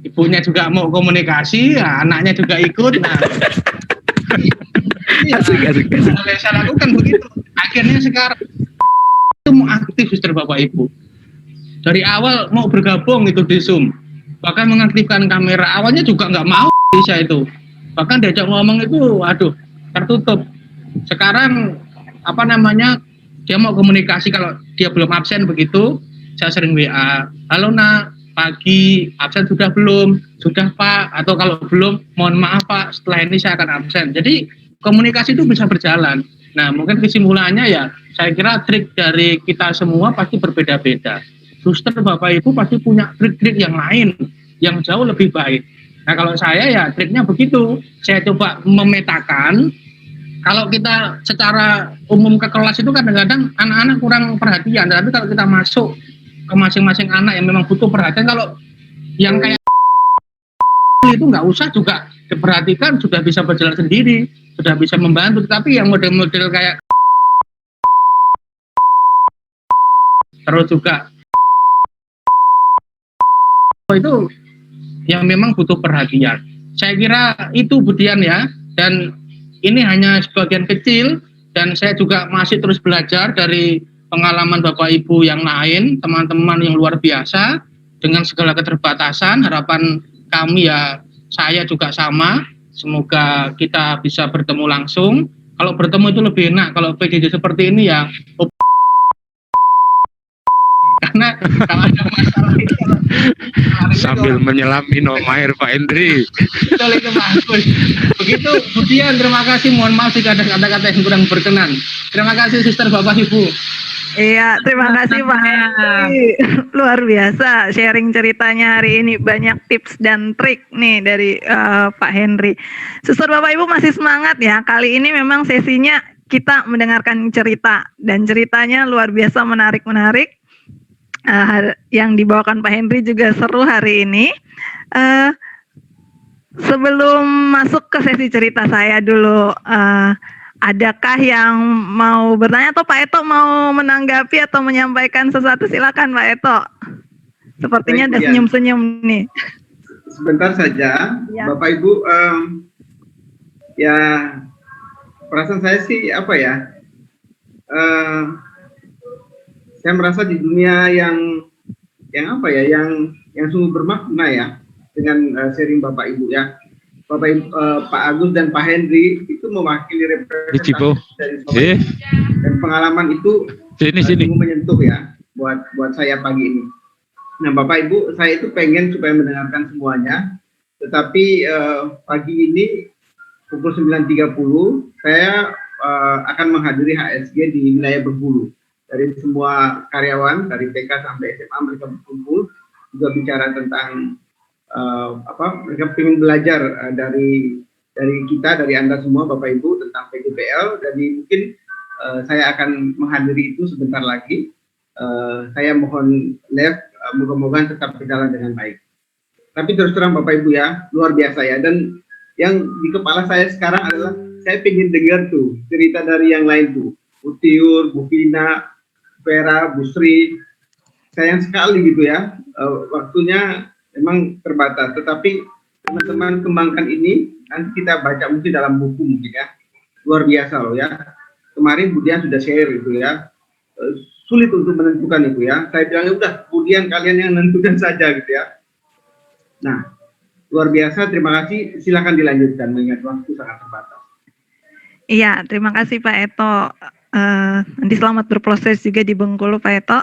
ibunya juga mau komunikasi, ya, anaknya juga ikut. Nah,
asik.
saya lakukan begitu. Akhirnya sekarang itu mau aktif suster Bapak Ibu. Dari awal mau bergabung itu di Zoom, bahkan mengaktifkan kamera. Awalnya juga nggak mau bisa itu. Bahkan diajak ngomong itu, aduh, tertutup. Sekarang apa namanya? Dia mau komunikasi, kalau dia belum absen begitu, saya sering WA, halo nak, pagi, absen sudah belum? Sudah Pak, atau kalau belum, mohon maaf Pak, setelah ini saya akan absen. Jadi komunikasi itu bisa berjalan. Nah mungkin kesimpulannya ya, saya kira trik dari kita semua pasti berbeda-beda. Suster Bapak Ibu pasti punya trik-trik yang lain, yang jauh lebih baik. Nah kalau saya ya triknya begitu, saya coba memetakan. Kalau kita secara umum ke kelas itu kadang-kadang anak-anak kurang perhatian, tapi kalau kita masuk ke masing-masing anak yang memang butuh perhatian, kalau yang kayak itu nggak usah juga diperhatikan, sudah bisa berjalan sendiri, sudah bisa membantu. Tapi yang model-model kayak terus juga itu yang memang butuh perhatian. Saya kira itu Budian ya, dan ini hanya sebagian kecil, dan saya juga masih terus belajar dari pengalaman Bapak Ibu yang lain, teman-teman yang luar biasa, dengan segala keterbatasan. Harapan kami ya, saya juga sama, semoga kita bisa bertemu langsung. Kalau bertemu itu lebih enak, kalau PJJ seperti ini ya, karena kalau ada masalah itu
Sambil menyelam minum air Pak Hendri.
Betul itu bagus. Begitu Budian, terima kasih. Mohon maaf jika ada kata-kata yang kurang berkenan. Terima kasih Suster Bapak Ibu.
Iya, terima kasih Pak Henry. Luar biasa sharing ceritanya hari ini, banyak tips dan trik nih dari Pak Henry. Suster Bapak Ibu masih semangat ya. Kali ini memang sesinya kita mendengarkan cerita, dan ceritanya luar biasa menarik-menarik. Yang dibawakan Pak Henry juga seru hari ini. Sebelum masuk ke sesi cerita saya dulu, adakah yang mau bertanya atau Pak Eto mau menanggapi atau menyampaikan sesuatu? Silakan Pak Eto. Sepertinya ada senyum-senyum nih.
Sebentar saja, ya. Bapak Ibu, ya perasaan saya sih apa ya? Saya merasa di dunia yang apa ya, yang sungguh bermakna ya, dengan sharing Bapak Ibu ya. Bapak Ibu, Pak Agus dan Pak Henry itu mewakili representasi dari Bapak Ibu. Dan pengalaman itu sungguh menyentuh ya buat saya pagi ini. Nah Bapak Ibu, saya itu pengen supaya mendengarkan semuanya, tetapi pagi ini pukul 9.30 saya akan menghadiri HSG di wilayah Bengkulu. Dari semua karyawan dari TK sampai SMA mereka berkumpul juga bicara tentang mereka ingin belajar dari dari kita, dari Anda semua Bapak Ibu tentang PGPL. Jadi mungkin saya akan menghadiri itu sebentar lagi. Saya mohon live, moga-moga tetap berjalan dengan baik. Tapi terus terang Bapak Ibu ya, luar biasa ya. Dan yang di kepala saya sekarang adalah saya pengen dengar tuh cerita dari yang lain tuh. Bu Tiur, Bu Vina, Vera, Bu Sri. Sayang sekali gitu ya, waktunya memang terbatas. Tetapi teman-teman kembangkan ini, nanti kita baca mungkin dalam buku mungkin ya. Luar biasa loh ya. Kemarin Budian sudah share itu ya. Sulit untuk menentukan itu ya. Saya bilangnya udah, Budian kalian yang menentukan saja gitu ya. Nah, luar biasa, terima kasih. Silakan dilanjutkan mengingat waktu sangat terbatas.
Iya, terima kasih Pak Eto. Nanti selamat berproses juga di Bengkulu Pak Eto.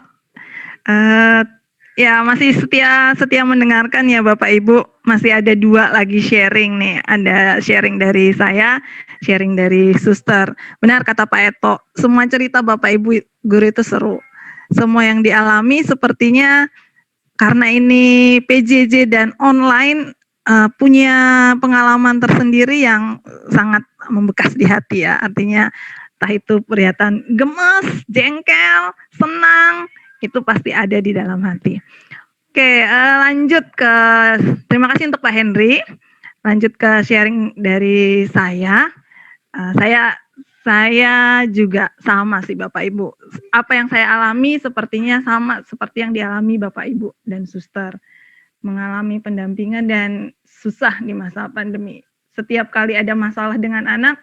Ya masih setia mendengarkan ya Bapak Ibu. Masih ada 2 lagi sharing nih. Ada sharing dari saya, sharing dari suster. Benar kata Pak Eto, semua cerita Bapak Ibu guru itu seru. Semua yang dialami sepertinya karena ini PJJ dan online punya pengalaman tersendiri yang sangat membekas di hati ya. Artinya entah itu kelihatan gemes, jengkel, senang, itu pasti ada di dalam hati. Oke, lanjut ke, terima kasih untuk Pak Henry. Lanjut ke sharing dari saya. Saya juga sama sih Bapak Ibu. Apa yang saya alami sepertinya sama seperti yang dialami Bapak Ibu dan suster. Mengalami pendampingan dan susah di masa pandemi. Setiap kali ada masalah dengan anak,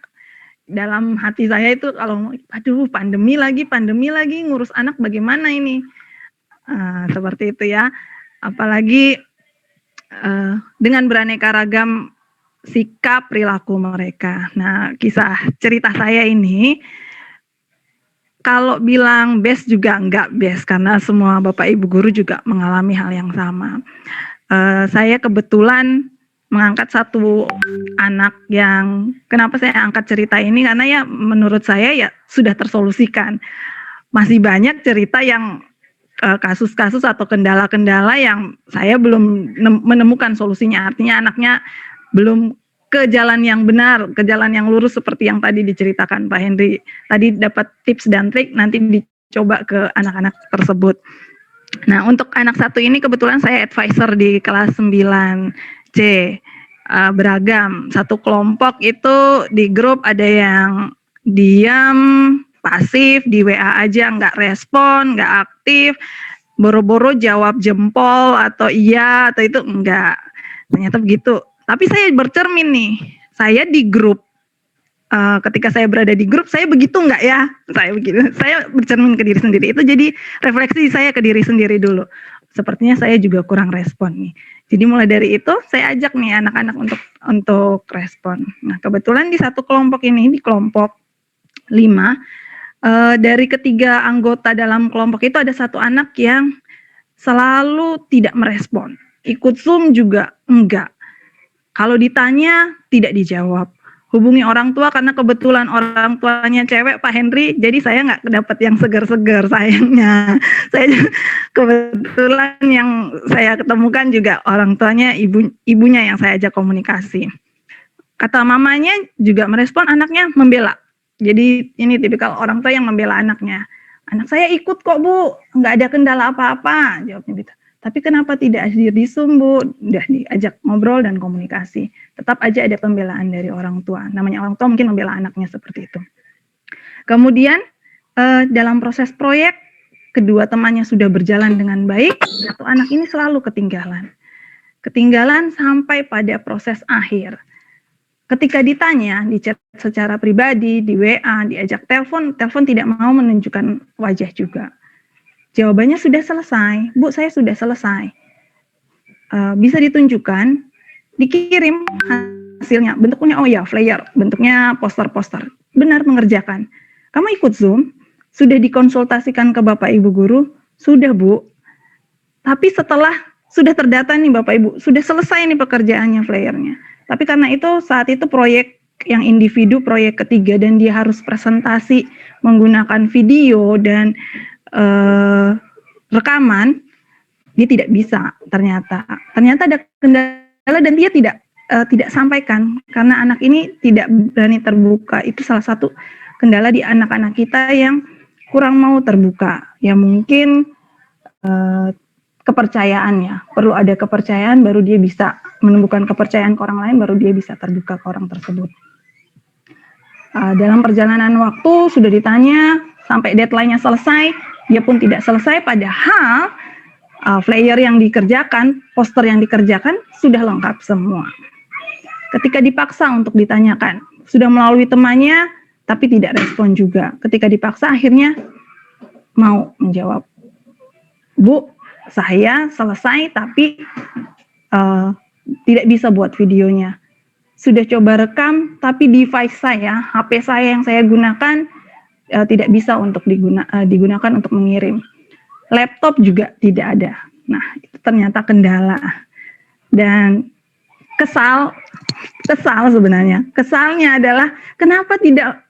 dalam hati saya itu kalau aduh pandemi lagi ngurus anak bagaimana ini, seperti itu ya. Apalagi dengan beraneka ragam sikap perilaku mereka. Nah, kisah cerita saya ini kalau bilang best juga enggak best karena semua Bapak Ibu guru juga mengalami hal yang sama. Saya kebetulan mengangkat satu anak yang, kenapa saya angkat cerita ini, karena ya menurut saya ya sudah tersolusikan. Masih banyak cerita yang kasus-kasus atau kendala-kendala yang saya belum menemukan solusinya, artinya anaknya belum ke jalan yang benar, ke jalan yang lurus seperti yang tadi diceritakan Pak Henry. Tadi dapat tips dan trik, nanti dicoba ke anak-anak tersebut. Nah, untuk anak satu ini kebetulan saya advisor di kelas 9C, beragam. Satu kelompok itu di grup ada yang diam, pasif, di WA aja nggak respon, nggak aktif, boro-boro jawab jempol atau iya atau itu enggak. Ternyata begitu. Tapi saya bercermin nih, saya di grup. Ketika saya berada di grup, saya begitu enggak ya? Saya bercermin ke diri sendiri. Itu jadi refleksi saya ke diri sendiri dulu. Sepertinya saya juga kurang respon nih. Jadi mulai dari itu saya ajak nih anak-anak untuk respon. Nah, kebetulan di satu kelompok ini, di kelompok 5, dari ketiga anggota dalam kelompok itu ada satu anak yang selalu tidak merespon. Ikut Zoom juga enggak. Kalau ditanya tidak dijawab. Hubungi orang tua karena kebetulan orang tuanya cewek Pak Henry, jadi saya nggak dapat yang segar-segar sayangnya. Saya kebetulan yang saya ketemukan juga orang tuanya ibunya yang saya ajak komunikasi. Kata mamanya juga merespon, anaknya membela. Jadi ini tipikal orang tua yang membela anaknya. Anak saya ikut kok Bu, nggak ada kendala apa-apa, jawabnya gitu. Tapi kenapa tidak hadir di Zoom Bu? Udah diajak ngobrol dan komunikasi. Tetap aja ada pembelaan dari orang tua. Namanya orang tua mungkin membela anaknya seperti itu. Kemudian dalam proses proyek, kedua temannya sudah berjalan dengan baik. Satu anak ini selalu ketinggalan. Ketinggalan sampai pada proses akhir. Ketika ditanya, di chat secara pribadi, di WA, diajak telepon tidak mau menunjukkan wajah juga. Jawabannya sudah selesai, Bu saya sudah selesai. Bisa ditunjukkan, dikirim hasilnya, bentuknya oh ya flyer, bentuknya poster-poster. Benar mengerjakan. Kamu ikut Zoom, sudah dikonsultasikan ke Bapak Ibu guru, sudah Bu. Tapi setelah sudah terdata nih Bapak Ibu, sudah selesai nih pekerjaannya flyernya. Tapi karena itu saat itu proyek yang individu proyek ketiga dan dia harus presentasi menggunakan video dan rekaman, dia tidak bisa ternyata ada kendala dan dia tidak tidak sampaikan karena anak ini tidak berani terbuka. Itu salah satu kendala di anak-anak kita yang kurang mau terbuka. Ya mungkin kepercayaan ya, perlu ada kepercayaan baru dia bisa menumbuhkan kepercayaan ke orang lain, baru dia bisa terbuka ke orang tersebut. Dalam perjalanan waktu sudah ditanya sampai deadline-nya selesai, dia pun tidak selesai, padahal flyer yang dikerjakan, poster yang dikerjakan sudah lengkap semua. Ketika dipaksa untuk ditanyakan, sudah melalui temannya, tapi tidak respon juga. Ketika dipaksa, akhirnya mau menjawab, Bu, saya selesai, tapi tidak bisa buat videonya. Sudah coba rekam, tapi device saya, HP saya yang saya gunakan, tidak bisa untuk digunakan untuk mengirim. Laptop juga tidak ada. Nah, itu ternyata kendala. Dan kesal sebenarnya. Kesalnya adalah kenapa tidak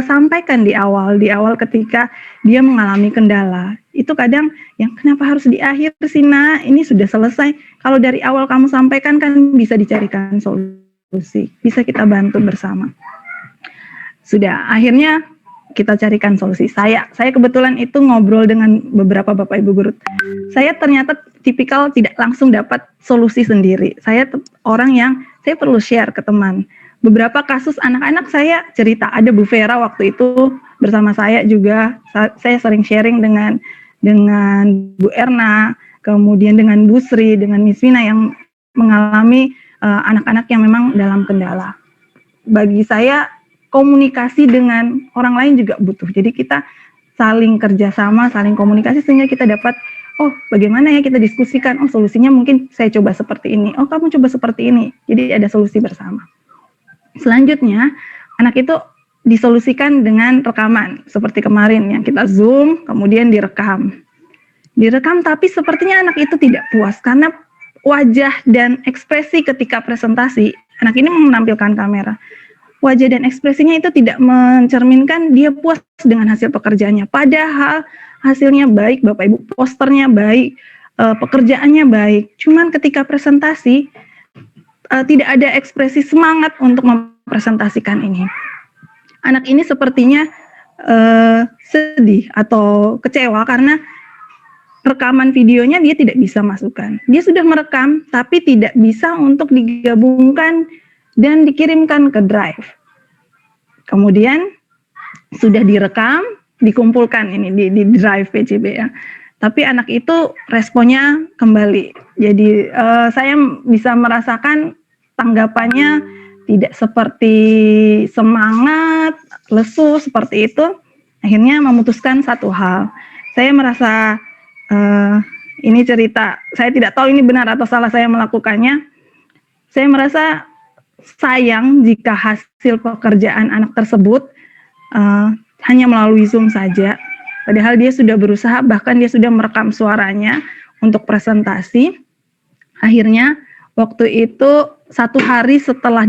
sampaikan di awal ketika dia mengalami kendala. Itu kadang yang kenapa harus di akhir sih, Nak? Ini sudah selesai. Kalau dari awal kamu sampaikan kan bisa dicarikan solusi. Bisa kita bantu bersama. Sudah, akhirnya kita carikan solusi. Saya kebetulan itu ngobrol dengan beberapa Bapak Ibu guru. Saya ternyata tipikal tidak langsung dapat solusi sendiri. Saya orang yang saya perlu share ke teman. Beberapa kasus anak-anak saya cerita, ada Bu Vera waktu itu bersama saya juga. Saya sering sharing dengan Bu Erna, kemudian dengan Bu Sri, dengan Miss Vina yang mengalami anak-anak yang memang dalam kendala. Bagi saya komunikasi dengan orang lain juga butuh. Jadi kita saling kerjasama, saling komunikasi sehingga kita dapat, oh bagaimana ya kita diskusikan, oh solusinya mungkin saya coba seperti ini, oh kamu coba seperti ini. Jadi ada solusi bersama. Selanjutnya, anak itu disolusikan dengan rekaman. Seperti kemarin yang kita Zoom, kemudian direkam. Direkam tapi sepertinya anak itu tidak puas karena wajah dan ekspresi ketika presentasi, anak ini menampilkan kamera. Wajah dan ekspresinya itu tidak mencerminkan dia puas dengan hasil pekerjaannya. Padahal hasilnya baik, Bapak Ibu, posternya baik, pekerjaannya baik. Cuman ketika presentasi tidak ada ekspresi semangat untuk mempresentasikan ini. Anak ini sepertinya sedih atau kecewa karena rekaman videonya dia tidak bisa masukkan. Dia sudah merekam tapi tidak bisa untuk digabungkan dan dikirimkan ke drive. Kemudian sudah direkam, dikumpulkan ini di drive PCB ya. Tapi anak itu responnya kembali. Jadi saya bisa merasakan tanggapannya tidak seperti semangat, lesu seperti itu. Akhirnya memutuskan satu hal. Saya merasa ini cerita, saya tidak tahu ini benar atau salah saya melakukannya. Saya merasa sayang jika hasil pekerjaan anak tersebut hanya melalui Zoom saja. Padahal dia sudah berusaha, bahkan dia sudah merekam suaranya untuk presentasi. Akhirnya waktu itu 1 hari setelah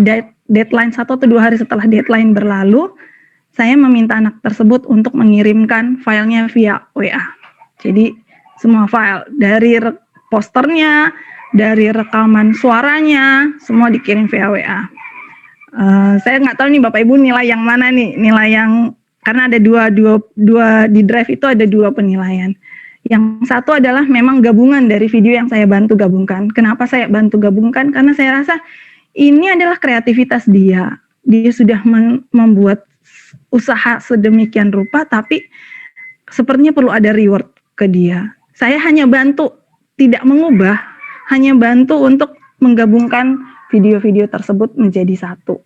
deadline, 1 atau 2 hari setelah deadline berlalu, saya meminta anak tersebut untuk mengirimkan filenya via WA. Jadi semua file dari posternya, dari rekaman suaranya, semua dikirim via WA. Saya nggak tahu nih Bapak Ibu nilai yang mana nih, nilai yang, karena ada dua di drive itu ada 2 penilaian. Yang satu adalah memang gabungan dari video yang saya bantu gabungkan. Kenapa saya bantu gabungkan? Karena saya rasa ini adalah kreativitas dia. Dia sudah membuat usaha sedemikian rupa, tapi sepertinya perlu ada reward ke dia. Saya hanya bantu, tidak mengubah, hanya bantu untuk menggabungkan video-video tersebut menjadi satu.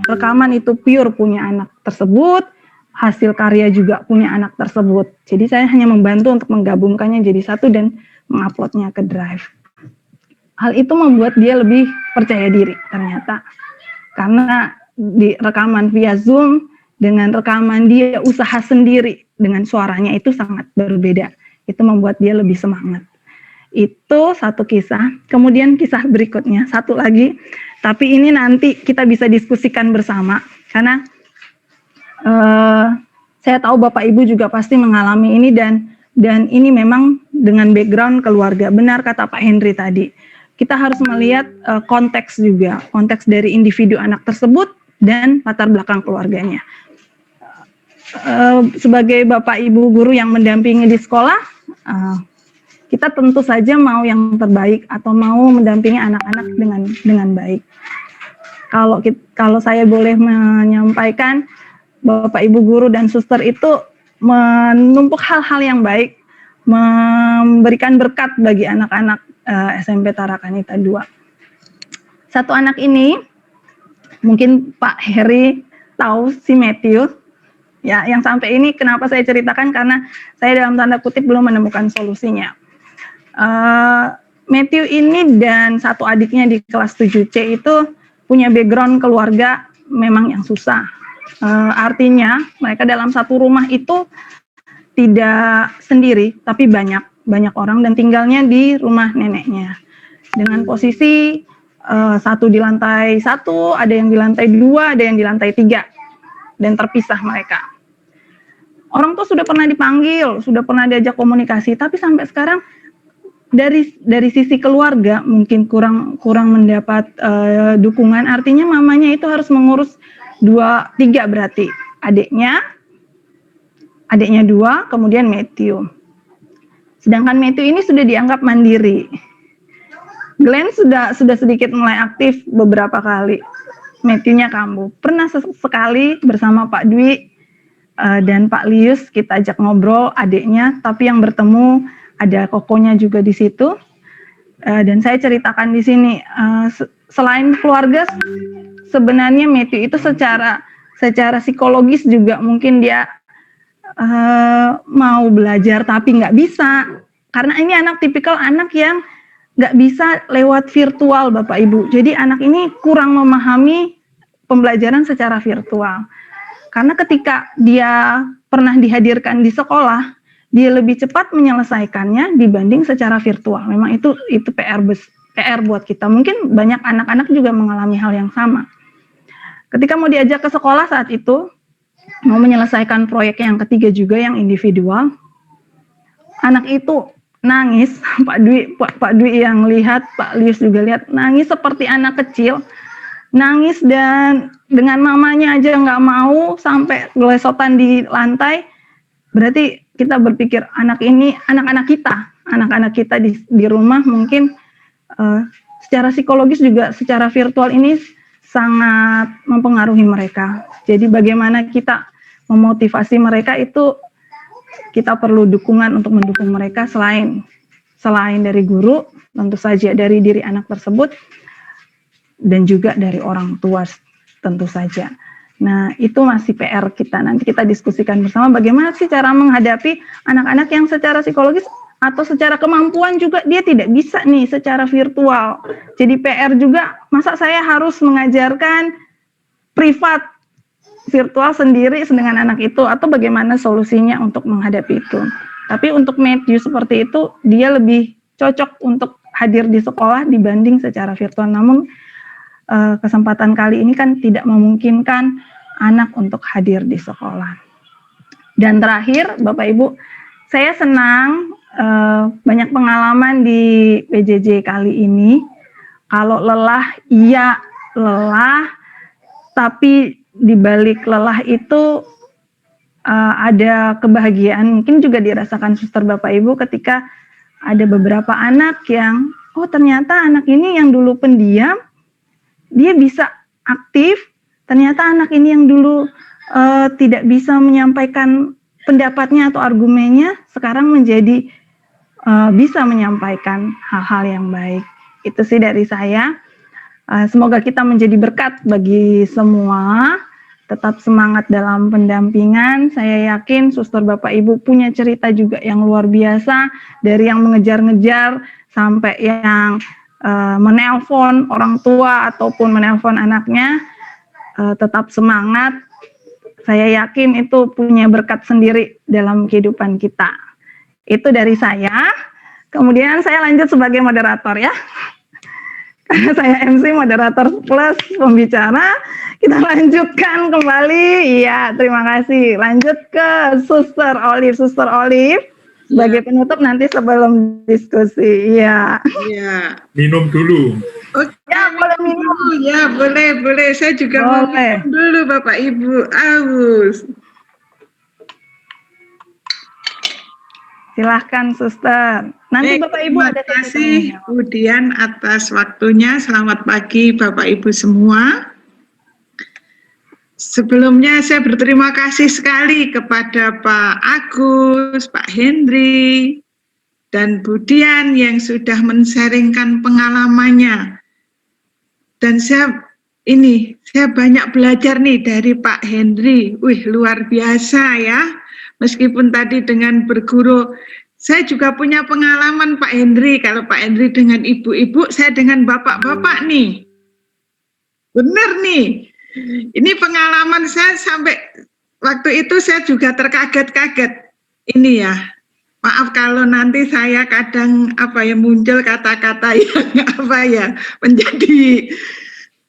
Rekaman itu pure punya anak tersebut, hasil karya juga punya anak tersebut. Jadi saya hanya membantu untuk menggabungkannya jadi satu dan menguploadnya ke drive. Hal itu membuat dia lebih percaya diri ternyata. Karena di rekaman via Zoom dengan rekaman dia usaha sendiri dengan suaranya itu sangat berbeda. Itu membuat dia lebih semangat. Itu satu kisah. Kemudian kisah berikutnya, satu lagi. Tapi ini nanti kita bisa diskusikan bersama. Karena saya tahu Bapak Ibu juga pasti mengalami ini dan ini memang dengan background keluarga. Benar kata Pak Henry tadi. kita harus melihat konteks juga, konteks dari individu anak tersebut dan latar belakang keluarganya. Sebagai bapak ibu guru yang mendampingi di sekolah, kita tentu saja mau yang terbaik atau mau mendampingi anak-anak dengan baik. Kalau saya boleh menyampaikan, bapak ibu guru dan suster itu menumpuk hal-hal yang baik, memberikan berkat bagi anak-anak SMP Tarakanita 2. Satu anak ini, mungkin Pak Heri tahu si Matthew, ya, yang sampai ini kenapa saya ceritakan karena saya dalam tanda kutip belum menemukan solusinya. Matthew ini dan satu adiknya di kelas 7C itu punya background keluarga memang yang susah. Artinya mereka dalam satu rumah itu tidak sendiri, tapi banyak orang dan tinggalnya di rumah neneknya. Dengan posisi satu di lantai 1, ada yang di lantai 2, ada yang di lantai 3, dan terpisah mereka. Orang tua sudah pernah dipanggil, sudah pernah diajak komunikasi, tapi sampai sekarang dari sisi keluarga mungkin kurang mendapat dukungan. Artinya mamanya itu harus mengurus 2, 3 berarti adiknya 2, kemudian Matthew. Sedangkan Matthew ini sudah dianggap mandiri. Glenn sudah sedikit mulai aktif beberapa kali. Matthew-nya kambuh. Pernah sekali bersama Pak Dwi dan Pak Lius kita ajak ngobrol adiknya, tapi yang bertemu ada kokonya juga di situ. Dan saya ceritakan di sini, selain keluarga, sebenarnya Matthew itu secara psikologis juga mungkin dia mau belajar tapi nggak bisa, karena ini tipikal anak yang nggak bisa lewat virtual, Bapak Ibu. Jadi anak ini kurang memahami pembelajaran secara virtual, karena ketika dia pernah dihadirkan di sekolah, dia lebih cepat menyelesaikannya dibanding secara virtual. Memang itu PR buat kita. Mungkin banyak anak-anak juga mengalami hal yang sama. Ketika mau diajak ke sekolah saat itu, mau menyelesaikan proyek yang ketiga juga yang individual, anak itu nangis. Pak Dwi yang lihat, Pak Lius juga lihat, nangis seperti anak kecil, nangis dan dengan mamanya aja nggak mau, sampai gelesotan di lantai. Berarti kita berpikir anak-anak kita di rumah mungkin secara psikologis juga secara virtual ini sangat mempengaruhi mereka. Jadi bagaimana kita memotivasi mereka itu, kita perlu dukungan untuk mendukung mereka selain dari guru, tentu saja dari diri anak tersebut, dan juga dari orang tua tentu saja. Nah, itu masih PR kita. Nanti kita diskusikan bersama bagaimana sih cara menghadapi anak-anak yang secara psikologis atau secara kemampuan juga dia tidak bisa nih secara virtual. Jadi PR juga, masa saya harus mengajarkan privat virtual sendiri dengan anak itu, atau bagaimana solusinya untuk menghadapi itu. Tapi untuk Matthew seperti itu, dia lebih cocok untuk hadir di sekolah dibanding secara virtual. Namun kesempatan kali ini kan tidak memungkinkan anak untuk hadir di sekolah. Dan terakhir, Bapak Ibu, saya senang banyak pengalaman di PJJ kali ini. Kalau lelah, iya lelah, tapi di balik lelah itu ada kebahagiaan. Mungkin juga dirasakan suster Bapak Ibu ketika ada beberapa anak yang, oh ternyata anak ini yang dulu pendiam, dia bisa aktif. Ternyata anak ini yang dulu tidak bisa menyampaikan pendapatnya atau argumennya, sekarang menjadi bisa menyampaikan hal-hal yang baik. Itu sih dari saya. Semoga kita menjadi berkat bagi semua. Tetap semangat dalam pendampingan. Saya yakin suster Bapak Ibu punya cerita juga yang luar biasa, dari yang mengejar-ngejar sampai yang menelpon orang tua ataupun menelpon anaknya. Tetap semangat. Saya yakin itu punya berkat sendiri dalam kehidupan kita. Itu dari saya. Kemudian saya lanjut sebagai moderator ya. Karena saya MC, moderator plus pembicara. Kita lanjutkan kembali. Iya, terima kasih. Lanjut ke Suster Olive. Suster Olive, Sebagai penutup nanti sebelum diskusi. Iya.
Iya.
Minum dulu.
Oke,
Ya, boleh minum.
ya boleh. Saya juga mau
Boleh.
minum dulu Bapak Ibu. Aus.
Silahkan, Suster. Nanti
Baik,
Bapak Ibu ada
terima kasih
titik-titiknya.
kemudian atas waktunya. Selamat pagi Bapak Ibu semua. Sebelumnya saya berterima kasih sekali kepada Pak Agus, Pak Hendri, dan Budian yang sudah men-sharingkan pengalamannya. Dan saya banyak belajar nih dari Pak Hendri. Wih, luar biasa ya. Meskipun tadi dengan berguru, saya juga punya pengalaman Pak Hendri. Kalau Pak Hendri dengan ibu-ibu, saya dengan bapak-bapak nih. Benar nih. Ini pengalaman saya sampai waktu itu saya juga terkaget-kaget. Ini ya, maaf kalau nanti saya kadang muncul kata-kata yang menjadi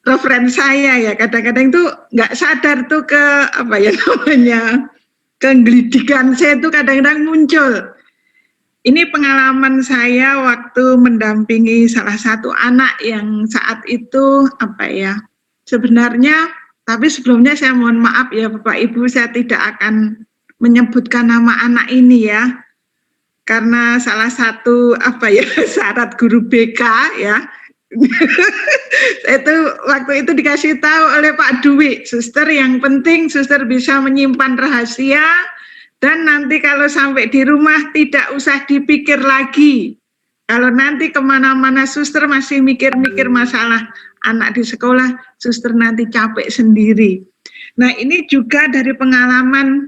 referensi saya ya. Kadang-kadang itu nggak sadar tuh kegelidikan saya itu kadang-kadang muncul. Ini pengalaman saya waktu mendampingi salah satu anak yang saat itu sebenarnya, tapi sebelumnya saya mohon maaf ya Bapak Ibu, saya tidak akan menyebutkan nama anak ini ya, karena salah satu syarat guru BK ya. Itu waktu itu dikasih tahu oleh Pak Dwi, suster, yang penting suster bisa menyimpan rahasia dan nanti kalau sampai di rumah tidak usah dipikir lagi. Kalau nanti kemana-mana suster masih mikir-mikir masalah anak di sekolah, suster nanti capek sendiri. Nah, ini juga dari pengalaman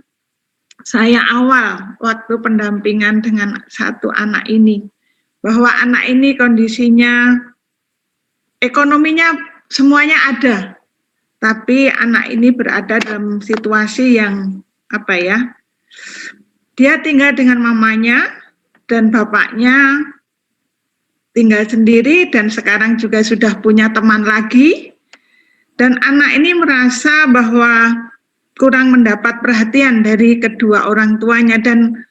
saya awal waktu pendampingan dengan satu anak ini, bahwa anak ini kondisinya ekonominya semuanya ada, tapi anak ini berada dalam situasi yang dia tinggal dengan mamanya dan bapaknya tinggal sendiri dan sekarang juga sudah punya teman lagi, dan anak ini merasa bahwa kurang mendapat perhatian dari kedua orang tuanya. Dan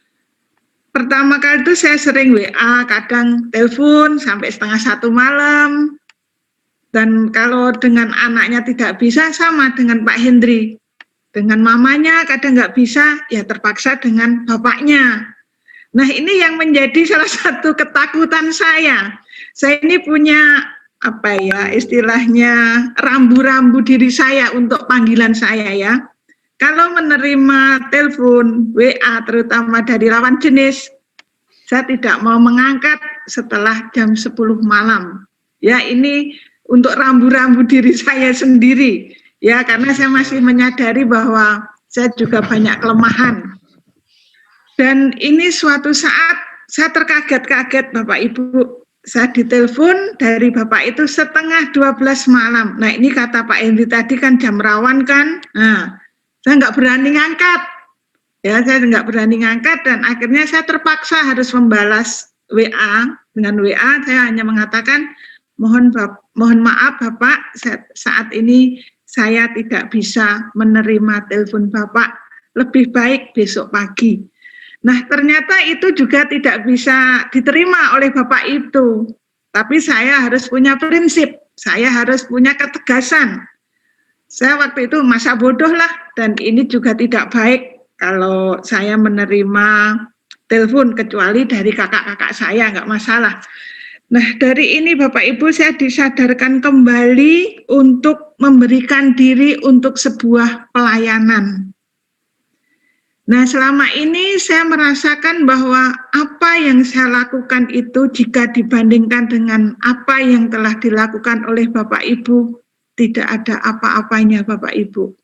pertama kali itu saya sering WA, kadang telepon sampai 1:30 malam, dan kalau dengan anaknya tidak bisa sama dengan Pak Hendri, dengan mamanya kadang nggak bisa, ya terpaksa dengan bapaknya. Nah, ini yang menjadi salah satu ketakutan saya. Saya ini punya istilahnya rambu-rambu diri saya untuk panggilan saya ya. Kalau menerima telepon, WA terutama dari lawan jenis, saya tidak mau mengangkat setelah jam 10 malam. Ya, ini untuk rambu-rambu diri saya sendiri. Ya, karena saya masih menyadari bahwa saya juga banyak kelemahan. Dan ini suatu saat saya terkaget-kaget Bapak Ibu, saya ditelepon dari Bapak itu 11:30 malam. Nah, ini kata Pak Hendri tadi kan jam rawan kan, nah saya nggak berani ngangkat. Ya, saya nggak berani ngangkat dan akhirnya saya terpaksa harus membalas WA. Dengan WA saya hanya mengatakan, mohon maaf Bapak, saat ini saya tidak bisa menerima telepon Bapak, lebih baik besok pagi. Nah, ternyata itu juga tidak bisa diterima oleh Bapak itu. Tapi saya harus punya prinsip, saya harus punya ketegasan. Saya waktu itu masa bodoh lah, dan ini juga tidak baik kalau saya menerima telepon, kecuali dari kakak-kakak saya, nggak masalah. Nah, dari ini Bapak Ibu saya disadarkan kembali untuk memberikan diri untuk sebuah pelayanan. Nah, selama ini saya merasakan bahwa apa yang saya lakukan itu jika dibandingkan dengan apa yang telah dilakukan oleh Bapak Ibu, tidak ada apa-apanya Bapak Ibu.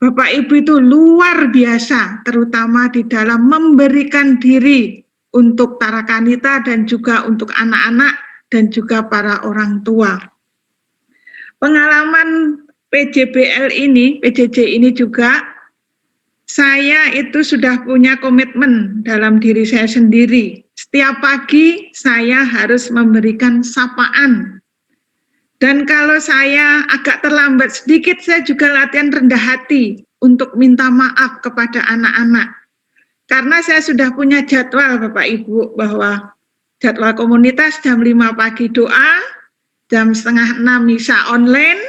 Bapak Ibu itu luar biasa, terutama di dalam memberikan diri untuk Tarakanita dan juga untuk anak-anak dan juga para orang tua. Pengalaman PJBL ini, PJJ ini juga, saya itu sudah punya komitmen dalam diri saya sendiri. Setiap pagi saya harus memberikan sapaan. Dan kalau saya agak terlambat sedikit, saya juga latihan rendah hati untuk minta maaf kepada anak-anak. karena saya sudah punya jadwal Bapak Ibu, bahwa jadwal komunitas jam 5 pagi doa, jam 5:30 misa online,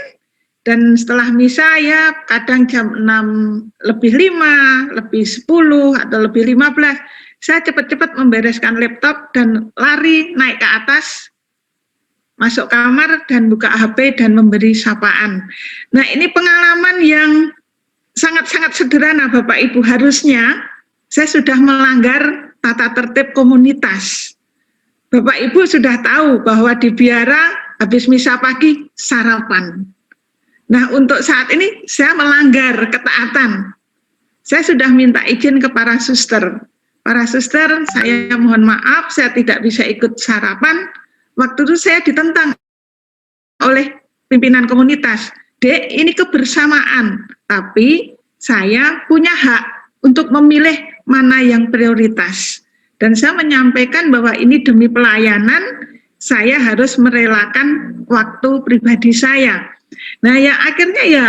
dan setelah misa ya kadang jam 6:05, lebih 10 atau lebih 15, saya cepat-cepat membereskan laptop dan lari naik ke atas, masuk kamar dan buka HP dan memberi sapaan. Nah, ini pengalaman yang sangat-sangat sederhana Bapak Ibu. Harusnya saya sudah melanggar tata tertib komunitas. Bapak Ibu sudah tahu bahwa di biara habis misa pagi sarapan. Nah, untuk saat ini saya melanggar ketaatan. Saya sudah minta izin ke para suster. Para suster, saya mohon maaf, saya tidak bisa ikut sarapan. Waktu itu saya ditentang oleh pimpinan komunitas. Dek, ini kebersamaan, tapi saya punya hak untuk memilih mana yang prioritas. Dan saya menyampaikan bahwa ini demi pelayanan, saya harus merelakan waktu pribadi saya. Nah, ya akhirnya ya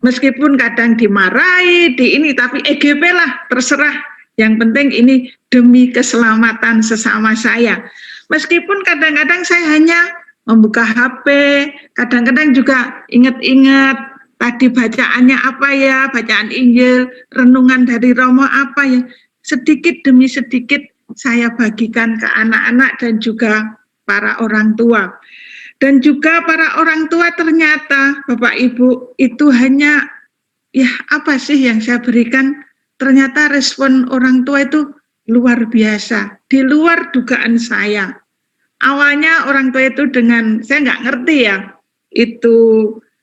meskipun kadang dimarahi, tapi EGP lah, terserah. Yang penting ini demi keselamatan sesama saya. Meskipun kadang-kadang saya hanya membuka HP, kadang-kadang juga ingat-ingat tadi bacaannya apa ya, bacaan Injil, renungan dari Romo apa ya, sedikit demi sedikit saya bagikan ke anak-anak dan juga para orang tua. Dan juga para orang tua ternyata Bapak Ibu itu hanya ya apa sih yang saya berikan, ternyata respon orang tua itu luar biasa, di luar dugaan saya. Awalnya orang tua itu dengan, saya nggak ngerti ya, itu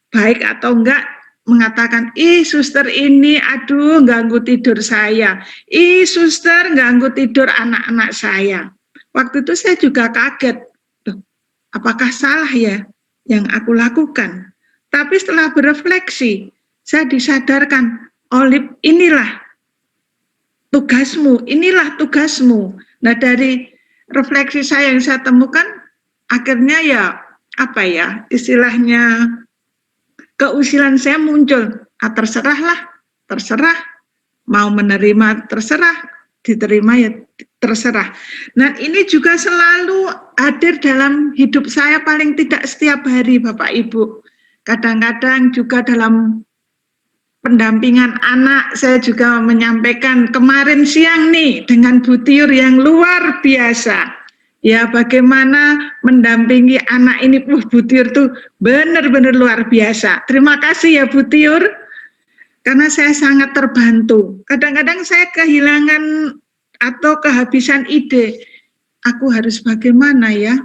baik atau enggak, mengatakan, ih suster ini, aduh ganggu tidur saya, ih suster ganggu tidur anak-anak saya. Waktu itu saya juga kaget, apakah salah ya yang aku lakukan? Tapi setelah berefleksi, saya disadarkan, Olip, inilah tugasmu, inilah tugasmu. Nah, dari refleksi saya yang saya temukan, akhirnya ya, apa ya, istilahnya, keusilan saya muncul, terserahlah, terserah, mau menerima terserah, diterima ya terserah. Nah, ini juga selalu hadir dalam hidup saya, paling tidak setiap hari Bapak Ibu. Kadang-kadang juga dalam pendampingan anak, saya juga menyampaikan kemarin siang nih dengan Bu Tiur yang luar biasa. Ya, bagaimana mendampingi anak ini, Bu Tiur tuh benar-benar luar biasa. Terima kasih ya Bu Tiur, karena saya sangat terbantu. Kadang-kadang saya kehilangan atau kehabisan ide, aku harus bagaimana ya?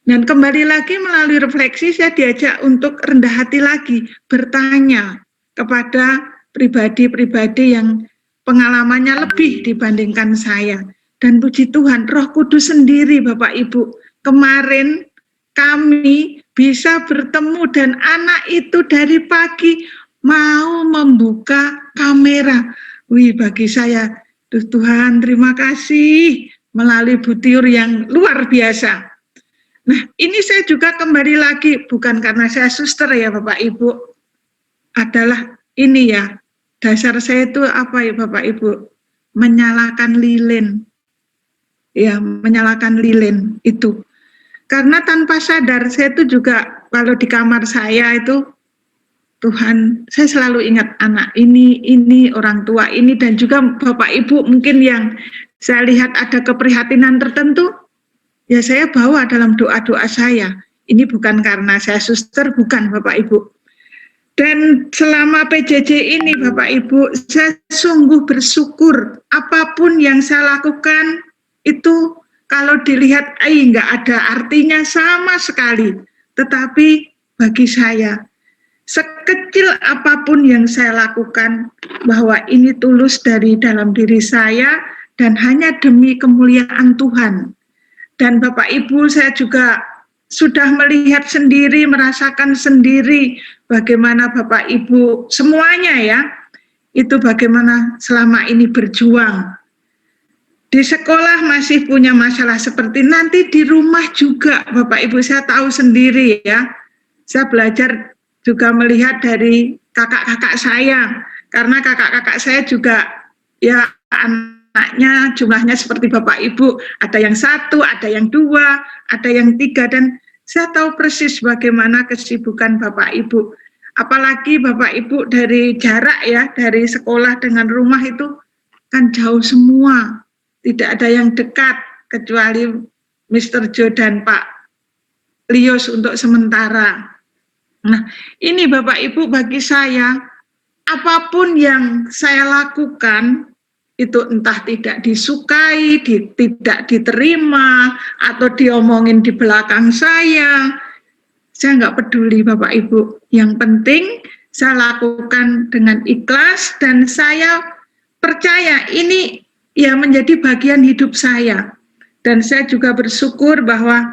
Dan kembali lagi melalui refleksi, saya diajak untuk rendah hati lagi, bertanya kepada pribadi-pribadi yang pengalamannya lebih dibandingkan saya. Dan puji Tuhan, Roh Kudus sendiri Bapak Ibu, kemarin kami bisa bertemu dan anak itu dari pagi mau membuka kamera. Wih, bagi saya, Tuhan terima kasih melalui Bu Tiur yang luar biasa. Nah, ini saya juga kembali lagi, bukan karena saya suster ya Bapak Ibu, adalah ini ya, dasar saya itu apa ya Bapak Ibu, menyalakan lilin. Ya, menyalakan lilin itu. Karena tanpa sadar, saya itu juga kalau di kamar saya itu, Tuhan, saya selalu ingat anak ini, orang tua ini, dan juga Bapak Ibu mungkin yang saya lihat ada keprihatinan tertentu, ya saya bawa dalam doa-doa saya. Ini bukan karena saya suster, bukan Bapak Ibu. Dan selama PJJ ini Bapak Ibu, saya sungguh bersyukur apapun yang saya lakukan, itu kalau dilihat nggak ada artinya sama sekali, tetapi bagi saya sekecil apapun yang saya lakukan, bahwa ini tulus dari dalam diri saya dan hanya demi kemuliaan Tuhan. Dan Bapak Ibu, saya juga sudah melihat sendiri, merasakan sendiri bagaimana Bapak Ibu semuanya ya, itu bagaimana selama ini berjuang. Di sekolah masih punya masalah seperti nanti di rumah juga Bapak Ibu, saya tahu sendiri ya. Saya belajar juga melihat dari kakak-kakak saya, karena kakak-kakak saya juga ya anaknya jumlahnya seperti Bapak Ibu, ada yang 1, ada yang 2, ada yang 3, dan saya tahu persis bagaimana kesibukan Bapak Ibu. Apalagi Bapak Ibu dari jarak ya, dari sekolah dengan rumah itu kan jauh semua, tidak ada yang dekat kecuali Mr. Jo dan Pak Lios untuk sementara. Nah, ini Bapak Ibu bagi saya, apapun yang saya lakukan, itu entah tidak disukai, tidak diterima, atau diomongin di belakang saya nggak peduli Bapak Ibu. Yang penting saya lakukan dengan ikhlas, dan saya percaya ini ya menjadi bagian hidup saya. Dan saya juga bersyukur bahwa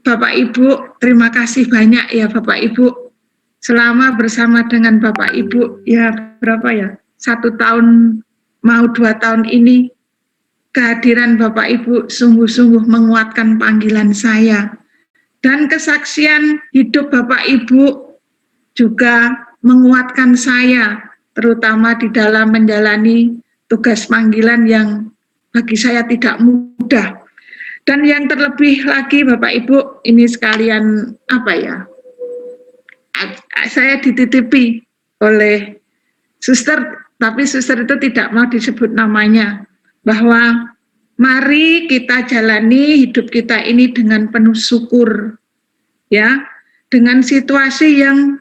Bapak Ibu, terima kasih banyak ya Bapak Ibu. Selama bersama dengan Bapak Ibu, ya berapa ya, 1 tahun mau 2 tahun ini, kehadiran Bapak Ibu sungguh-sungguh menguatkan panggilan saya. Dan kesaksian hidup Bapak Ibu juga menguatkan saya, terutama di dalam menjalani tugas panggilan yang bagi saya tidak mudah. Dan yang terlebih lagi Bapak Ibu, ini sekalian saya dititipi oleh suster, tapi suster itu tidak mau disebut namanya, bahwa mari kita jalani hidup kita ini dengan penuh syukur, ya, dengan situasi yang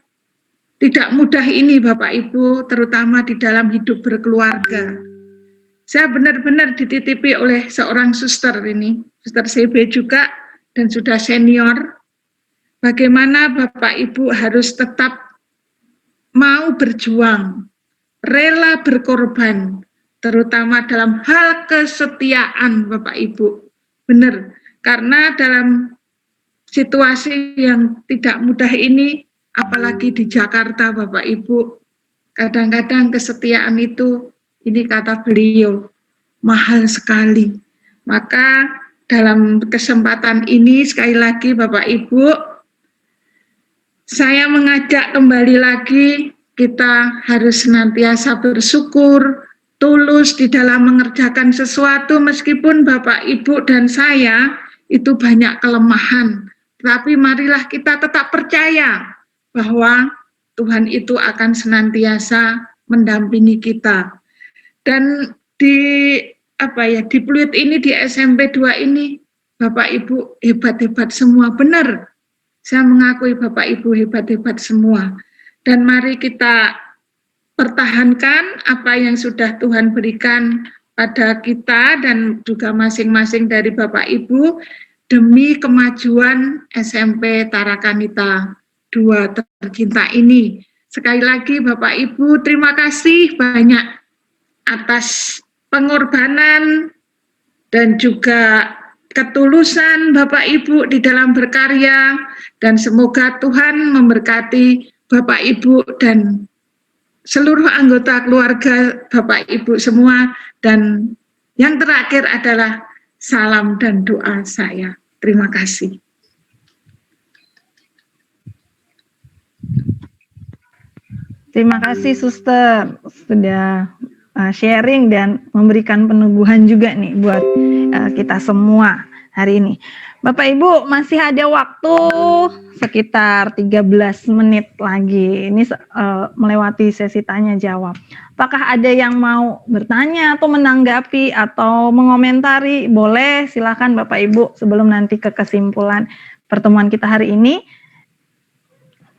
tidak mudah ini Bapak Ibu, terutama di dalam hidup berkeluarga. Saya benar-benar dititipi oleh seorang suster ini, suster CB juga, dan sudah senior, bagaimana Bapak Ibu harus tetap mau berjuang, rela berkorban, terutama dalam hal kesetiaan Bapak Ibu. Benar, karena dalam situasi yang tidak mudah ini, apalagi di Jakarta Bapak Ibu, kadang-kadang kesetiaan itu, ini kata beliau, mahal sekali. Maka dalam kesempatan ini sekali lagi Bapak Ibu, saya mengajak kembali lagi, kita harus senantiasa bersyukur, tulus di dalam mengerjakan sesuatu, meskipun Bapak Ibu dan saya itu banyak kelemahan. Tapi marilah kita tetap percaya bahwa Tuhan itu akan senantiasa mendampingi kita. Dan di Pluit ini, di SMP 2 ini, Bapak Ibu hebat-hebat semua, benar. Saya mengakui Bapak Ibu hebat-hebat semua. Dan mari kita pertahankan apa yang sudah Tuhan berikan pada kita dan juga masing-masing dari Bapak Ibu demi kemajuan SMP Tarakanita 2 tercinta ini. Sekali lagi Bapak Ibu, terima kasih banyak atas pengorbanan dan juga ketulusan Bapak Ibu di dalam berkarya, dan semoga Tuhan memberkati Bapak Ibu dan seluruh anggota keluarga Bapak Ibu semua. Dan yang terakhir adalah salam dan doa saya. Terima kasih.
Terima kasih Suster sudah sharing dan memberikan peneguhan juga nih buat kita semua hari ini. Bapak Ibu masih ada waktu sekitar 13 menit lagi. Ini melewati sesi tanya jawab. Apakah ada yang mau bertanya atau menanggapi atau mengomentari? Boleh, silakan Bapak Ibu sebelum nanti ke kesimpulan pertemuan kita hari ini.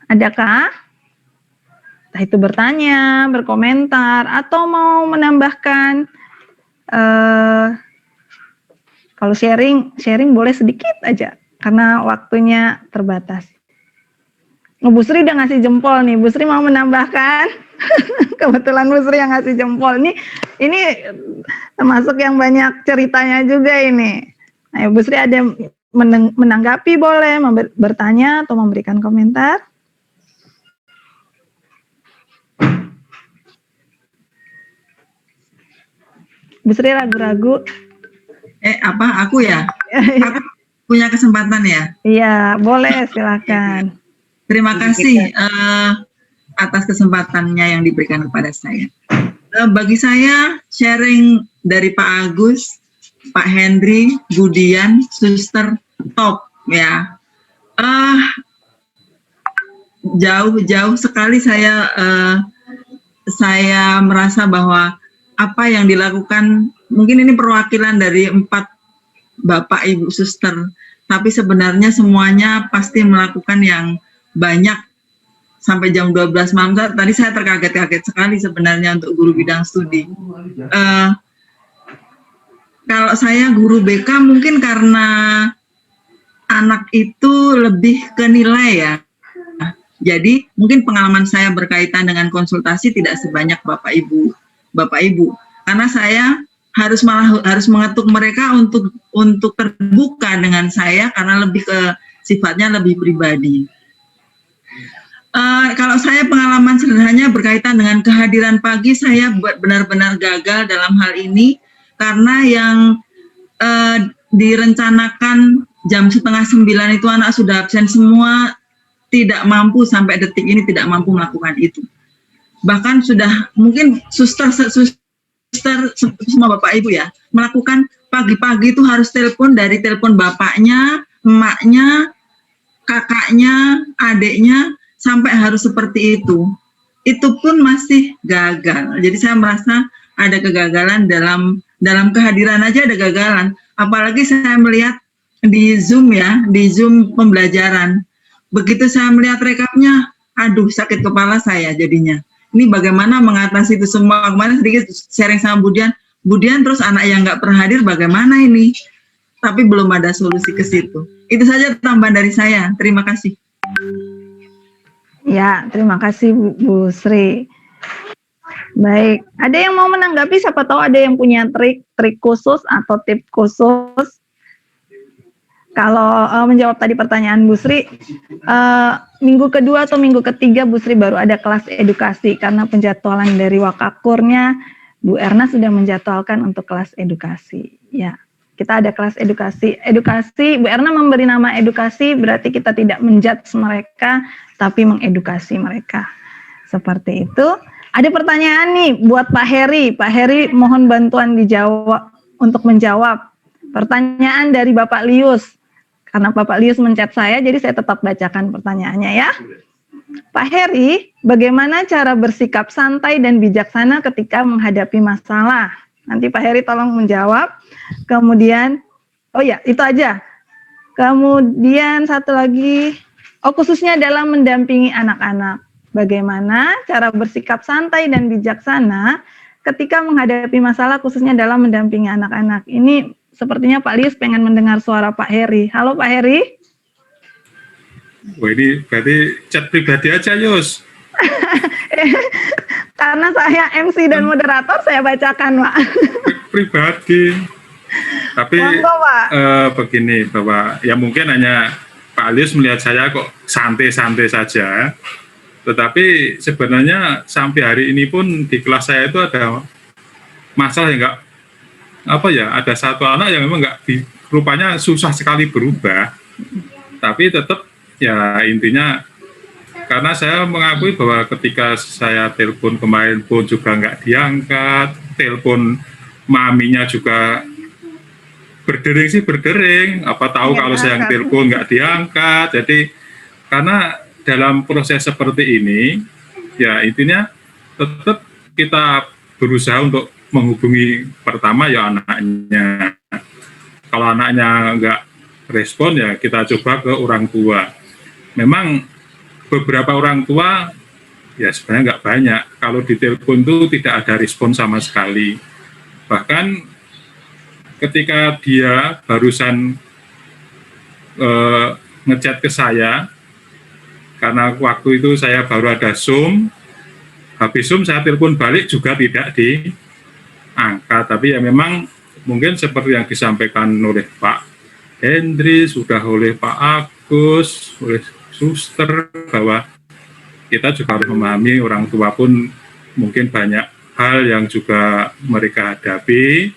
Adakah? Entah itu bertanya, berkomentar, atau mau menambahkan. Kalau sharing boleh sedikit aja, karena waktunya terbatas. Bu Sri udah ngasih jempol nih, Bu Sri mau menambahkan? Kebetulan Bu Sri yang ngasih jempol. Ini termasuk yang banyak ceritanya juga ini. Nah, Bu Sri ada menanggapi boleh, bertanya atau memberikan komentar? Bu Sri ragu-ragu.
Aku ya? Aku punya kesempatan ya?
Iya, boleh, silakan.
Terima kasih atas kesempatannya yang diberikan kepada saya. Bagi saya sharing dari Pak Agus, Pak Henry, Budian, Suster, top ya. Jauh sekali saya merasa bahwa apa yang dilakukan, mungkin ini perwakilan dari 4 Bapak Ibu Suster, tapi sebenarnya semuanya pasti melakukan yang banyak sampai jam 12 malam. Tadi saya terkaget-kaget sekali sebenarnya untuk guru bidang studi. Kalau saya guru BK mungkin karena anak itu lebih ke nilai ya. Jadi mungkin pengalaman saya berkaitan dengan konsultasi tidak sebanyak Bapak Ibu. Karena saya harus mengetuk mereka untuk terbuka dengan saya karena lebih ke sifatnya lebih pribadi. Kalau saya pengalaman sederhananya berkaitan dengan kehadiran pagi, saya benar-benar gagal dalam hal ini karena yang direncanakan jam 8:30 itu anak sudah absen semua, tidak mampu sampai detik ini tidak mampu melakukan itu. Bahkan sudah mungkin suster semua Bapak Ibu ya, melakukan pagi-pagi itu harus telepon bapaknya, emaknya, kakaknya, adiknya, sampai harus seperti itu. Itu pun masih gagal. Jadi saya merasa ada kegagalan dalam kehadiran aja ada kegagalan. Apalagi saya melihat di Zoom ya, di Zoom pembelajaran. Begitu saya melihat rekamnya, aduh sakit kepala saya jadinya. Ini bagaimana mengatasi itu semua. Kemarin sedikit sharing sama Budian terus anak yang nggak pernah hadir bagaimana ini? Tapi belum ada solusi ke situ. Itu saja tambahan dari saya. Terima kasih.
Ya, terima kasih Bu Sri. Baik, ada yang mau menanggapi? Siapa tahu ada yang punya trik khusus atau tips khusus. Kalau menjawab tadi pertanyaan Bu Sri, minggu kedua atau minggu ketiga Bu Sri baru ada kelas edukasi karena penjadwalan dari Wakakurnya Bu Erna sudah menjadwalkan untuk kelas edukasi. Ya, kita ada kelas edukasi. Bu Erna memberi nama edukasi berarti kita tidak menjudge mereka, tapi mengedukasi mereka. Seperti itu. Ada pertanyaan nih buat Pak Heri. Pak Heri mohon bantuan dijawab untuk menjawab. Pertanyaan dari Bapak Lius. Karena Bapak Lius mencet saya, jadi saya tetap bacakan pertanyaannya ya. Pak Heri, bagaimana cara bersikap santai dan bijaksana ketika menghadapi masalah? Nanti Pak Heri tolong menjawab. Kemudian, oh ya, itu aja. Kemudian satu lagi, khususnya dalam mendampingi anak-anak. Bagaimana cara bersikap santai dan bijaksana ketika menghadapi masalah khususnya dalam mendampingi anak-anak. Ini sepertinya Pak Lius pengen mendengar suara Pak Heri. Halo Pak Heri.
Wah, ini berarti chat pribadi aja, Yus.
Karena saya MC dan moderator, saya bacakan, Pak.
Pribadi. Tapi
Monggo, Pak.
Begini, bahwa ya mungkin hanya Pak Lius melihat saya kok santai-santai saja. Tetapi sebenarnya sampai hari ini pun di kelas saya itu ada masalah yang ada satu anak yang memang rupanya susah sekali berubah, tapi tetap ya intinya karena saya mengakui bahwa ketika saya telepon kemarin pun juga nggak diangkat, telepon maminya juga berdering, apa tahu kalau saya yang telepon nggak diangkat. Jadi karena dalam proses seperti ini ya intinya tetap kita berusaha untuk menghubungi pertama ya anaknya. Kalau anaknya nggak respon ya kita coba ke orang tua. Memang beberapa orang tua ya sebenarnya nggak banyak. Kalau ditelepon itu tidak ada respon sama sekali. Bahkan ketika dia barusan ngechat ke saya, karena waktu itu saya baru ada Zoom, habis Zoom saya telepon balik juga tidak diangkat. Tapi ya memang mungkin seperti yang disampaikan oleh Pak Hendri, sudah oleh Pak Agus, oleh Suster, bahwa kita juga harus memahami orang tua pun mungkin banyak hal yang juga mereka hadapi,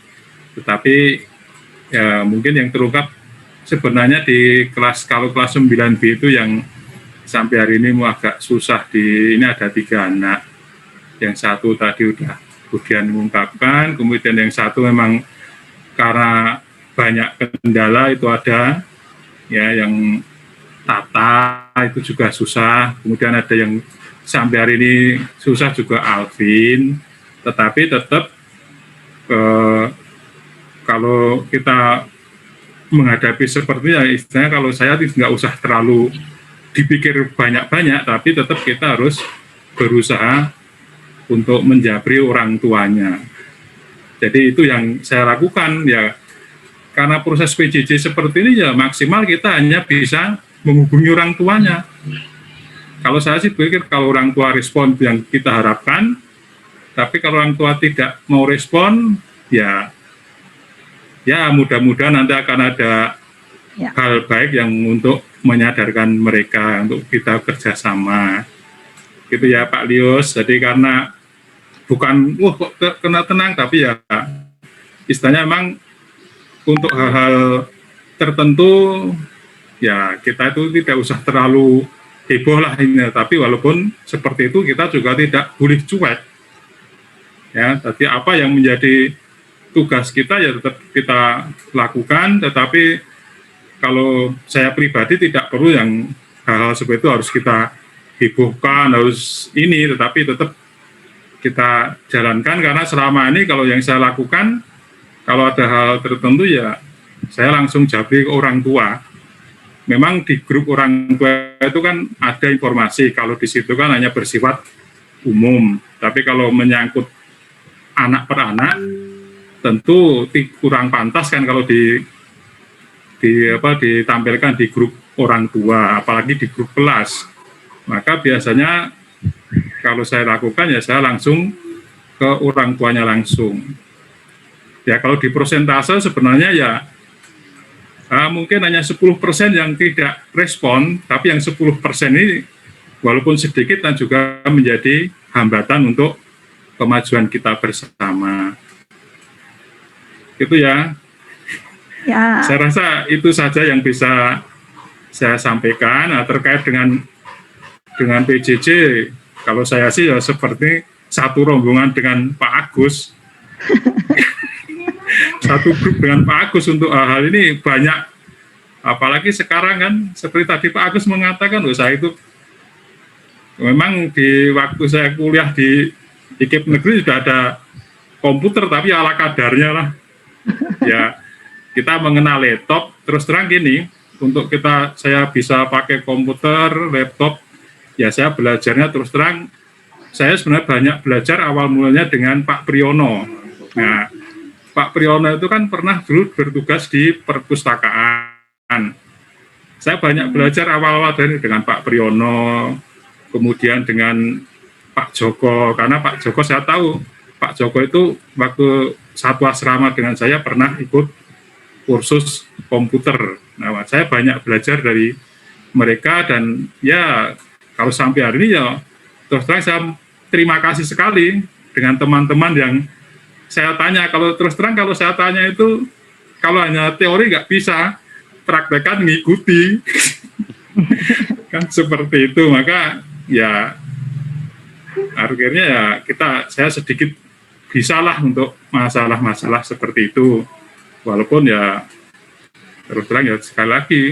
tetapi ya mungkin yang terungkap sebenarnya di kalau kelas 9B itu yang sampai hari ini agak susah ini ada 3 anak, yang satu tadi udah kemudian mengungkapkan, kemudian yang satu memang karena banyak kendala itu ada, ya yang Tata itu juga susah, kemudian ada yang sampai hari ini susah juga Alvin, tetapi tetap kalau kita menghadapi seperti ya istilahnya kalau saya nggak usah terlalu dipikir banyak-banyak, tapi tetap kita harus berusaha untuk menjabri orang tuanya. Jadi itu yang saya lakukan ya, karena proses PJJ seperti ini ya maksimal kita hanya bisa menghubungi orang tuanya. Kalau saya sih pikir kalau orang tua respon yang kita harapkan, tapi kalau orang tua tidak mau respon, ya mudah-mudahan nanti akan ada hal baik yang untuk menyadarkan mereka untuk kita kerjasama. Gitu ya Pak Lius. Jadi karena bukan kok kena tenang, tapi ya istilahnya memang untuk hal-hal tertentu ya kita itu tidak usah terlalu heboh lah ini. Tapi walaupun seperti itu kita juga tidak boleh cuek. Ya, tapi apa yang menjadi tugas kita ya tetap kita lakukan, tetapi kalau saya pribadi tidak perlu yang hal-hal seperti itu harus kita hebohkan, harus ini, tetapi tetap kita jalankan karena selama ini kalau yang saya lakukan, kalau ada hal tertentu ya saya langsung jabri ke orang tua. Memang di grup orang tua itu kan ada informasi, kalau di situ kan hanya bersifat umum, tapi kalau menyangkut anak per anak, tentu kurang pantas kan kalau ditampilkan di grup orang tua, apalagi di grup kelas. Maka biasanya kalau saya lakukan ya saya langsung ke orang tuanya langsung. Ya kalau di persentase sebenarnya ya mungkin hanya 10% yang tidak respon, tapi yang 10% ini walaupun sedikit dan juga menjadi hambatan untuk kemajuan kita bersama. Itu ya.
Ya.
Saya rasa itu saja yang bisa saya sampaikan. Nah, terkait dengan PJJ, kalau saya sih ya seperti satu rombongan dengan Pak Agus, satu grup dengan Pak Agus untuk hal ini banyak. Apalagi sekarang kan seperti tadi Pak Agus mengatakan, saya itu memang di waktu saya kuliah di IKIP negeri sudah ada komputer, tapi ala kadarnya lah. Ya kita mengenal laptop, terus terang gini, untuk saya bisa pakai komputer, laptop, ya saya belajarnya terus terang, saya sebenarnya banyak belajar awal mulanya dengan Pak Priyono. Nah, Pak Priyono itu kan pernah dulu bertugas di perpustakaan. Saya banyak belajar awal-awal dengan Pak Priyono, kemudian dengan Pak Joko, karena Pak Joko saya tahu, Pak Joko itu waktu satu asrama dengan saya pernah ikut kursus komputer. Nah, saya banyak belajar dari mereka dan ya kalau sampai hari ini ya terus terang saya terima kasih sekali dengan teman-teman yang saya tanya. Kalau terus terang kalau saya tanya itu kalau hanya teori nggak bisa, praktekan ngikuti. Kan seperti itu. Maka ya akhirnya ya saya sedikit bisalah untuk masalah-masalah seperti itu, walaupun ya terus terang ya sekali lagi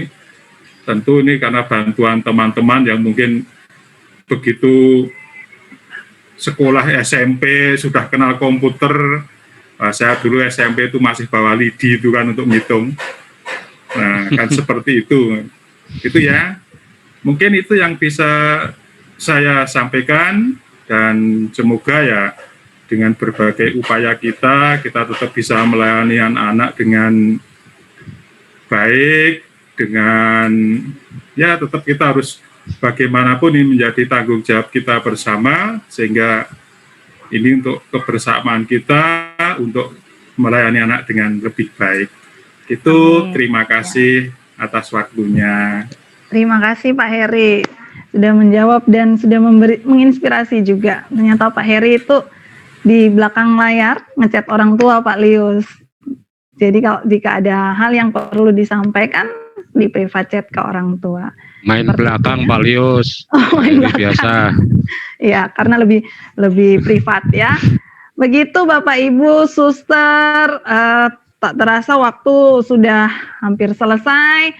tentu ini karena bantuan teman-teman yang mungkin begitu sekolah SMP sudah kenal komputer. Saya dulu SMP itu masih bawa lidi itu kan untuk ngitung. Nah kan seperti itu ya, mungkin itu yang bisa saya sampaikan. Dan semoga ya dengan berbagai upaya kita tetap bisa melayani anak-anak dengan baik, dengan ya tetap kita harus bagaimanapun ini menjadi tanggung jawab kita bersama, sehingga ini untuk kebersamaan kita untuk melayani anak dengan lebih baik. Itu terima kasih atas waktunya.
Terima kasih Pak Heri sudah menjawab dan sudah menginspirasi juga. Ternyata Pak Heri itu di belakang layar ngechat orang tua Pak Lius. Jadi kalau jika ada hal yang perlu disampaikan di private chat ke orang tua.
Main belakang Pak Lius.
Main
belakang. Biasa.
Ya, karena lebih privat ya. Begitu Bapak Ibu, Suster, tak terasa waktu sudah hampir selesai.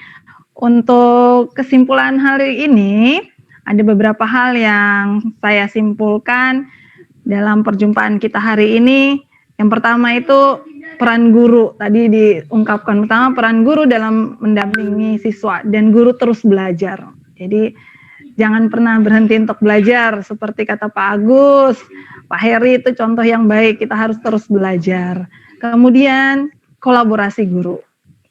Untuk kesimpulan hari ini, ada beberapa hal yang saya simpulkan dalam perjumpaan kita hari ini. Yang pertama itu peran guru. Tadi diungkapkan pertama peran guru dalam mendampingi siswa dan guru terus belajar. Jadi jangan pernah berhenti untuk belajar. Seperti kata Pak Agus, Pak Heri itu contoh yang baik. Kita harus terus belajar. Kemudian kolaborasi guru.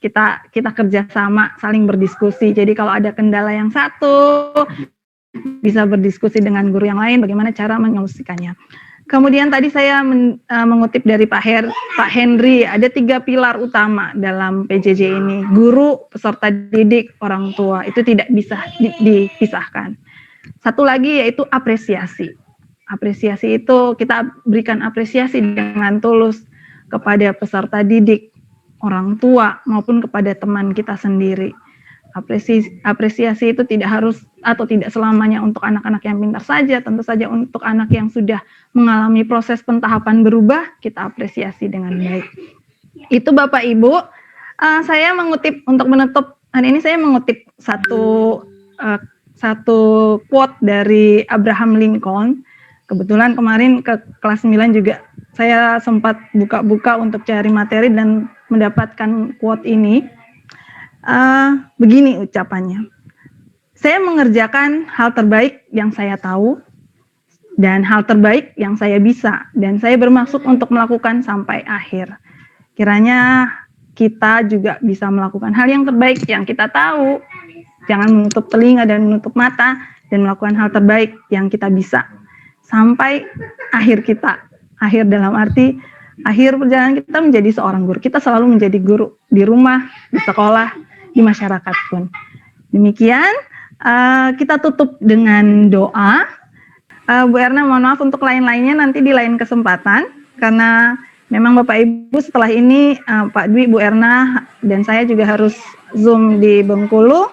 Kita kerjasama, saling berdiskusi. Jadi kalau ada kendala yang satu, bisa berdiskusi dengan guru yang lain bagaimana cara menyelesaikannya. Kemudian tadi saya mengutip dari Pak Henry, ada 3 pilar utama dalam PJJ ini. Guru, peserta didik, orang tua, itu tidak bisa dipisahkan. Satu lagi yaitu apresiasi. Apresiasi itu kita berikan apresiasi dengan tulus kepada peserta didik, orang tua, maupun kepada teman kita sendiri. Apresiasi itu tidak harus atau tidak selamanya untuk anak-anak yang pintar saja, tentu saja untuk anak yang sudah mengalami proses pentahapan berubah, kita apresiasi dengan baik. Itu Bapak Ibu, saya mengutip, untuk menutup hari ini saya mengutip satu quote dari Abraham Lincoln. Kebetulan kemarin ke kelas 9 juga saya sempat buka-buka untuk cari materi dan mendapatkan quote ini. Begini ucapannya, saya mengerjakan hal terbaik yang saya tahu dan hal terbaik yang saya bisa, dan saya bermaksud untuk melakukan sampai akhir. Kiranya kita juga bisa melakukan hal yang terbaik yang kita tahu, jangan menutup telinga dan menutup mata, dan melakukan hal terbaik yang kita bisa sampai akhir kita. Akhir dalam arti akhir perjalanan kita menjadi seorang guru. Kita selalu menjadi guru di rumah, di sekolah, di masyarakat pun. Demikian, kita tutup dengan doa. Bu Erna, mohon maaf untuk lain-lainnya nanti di lain kesempatan, karena memang Bapak Ibu setelah ini Pak Dwi, Bu Erna, dan saya juga harus Zoom di Bengkulu.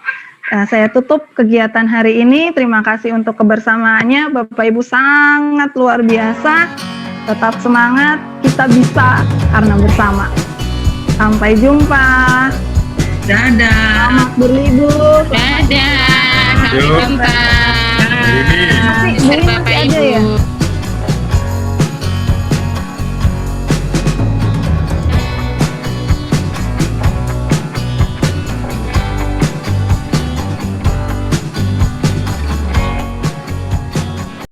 Saya tutup kegiatan hari ini. Terima kasih untuk kebersamaannya. Bapak Ibu sangat luar biasa. Tetap semangat, kita bisa karena bersama. Sampai jumpa.
Dadah.
Selamat berlibur.
Dadah. Sampai
Yuk.
jumpa.
Ini.
Masih ada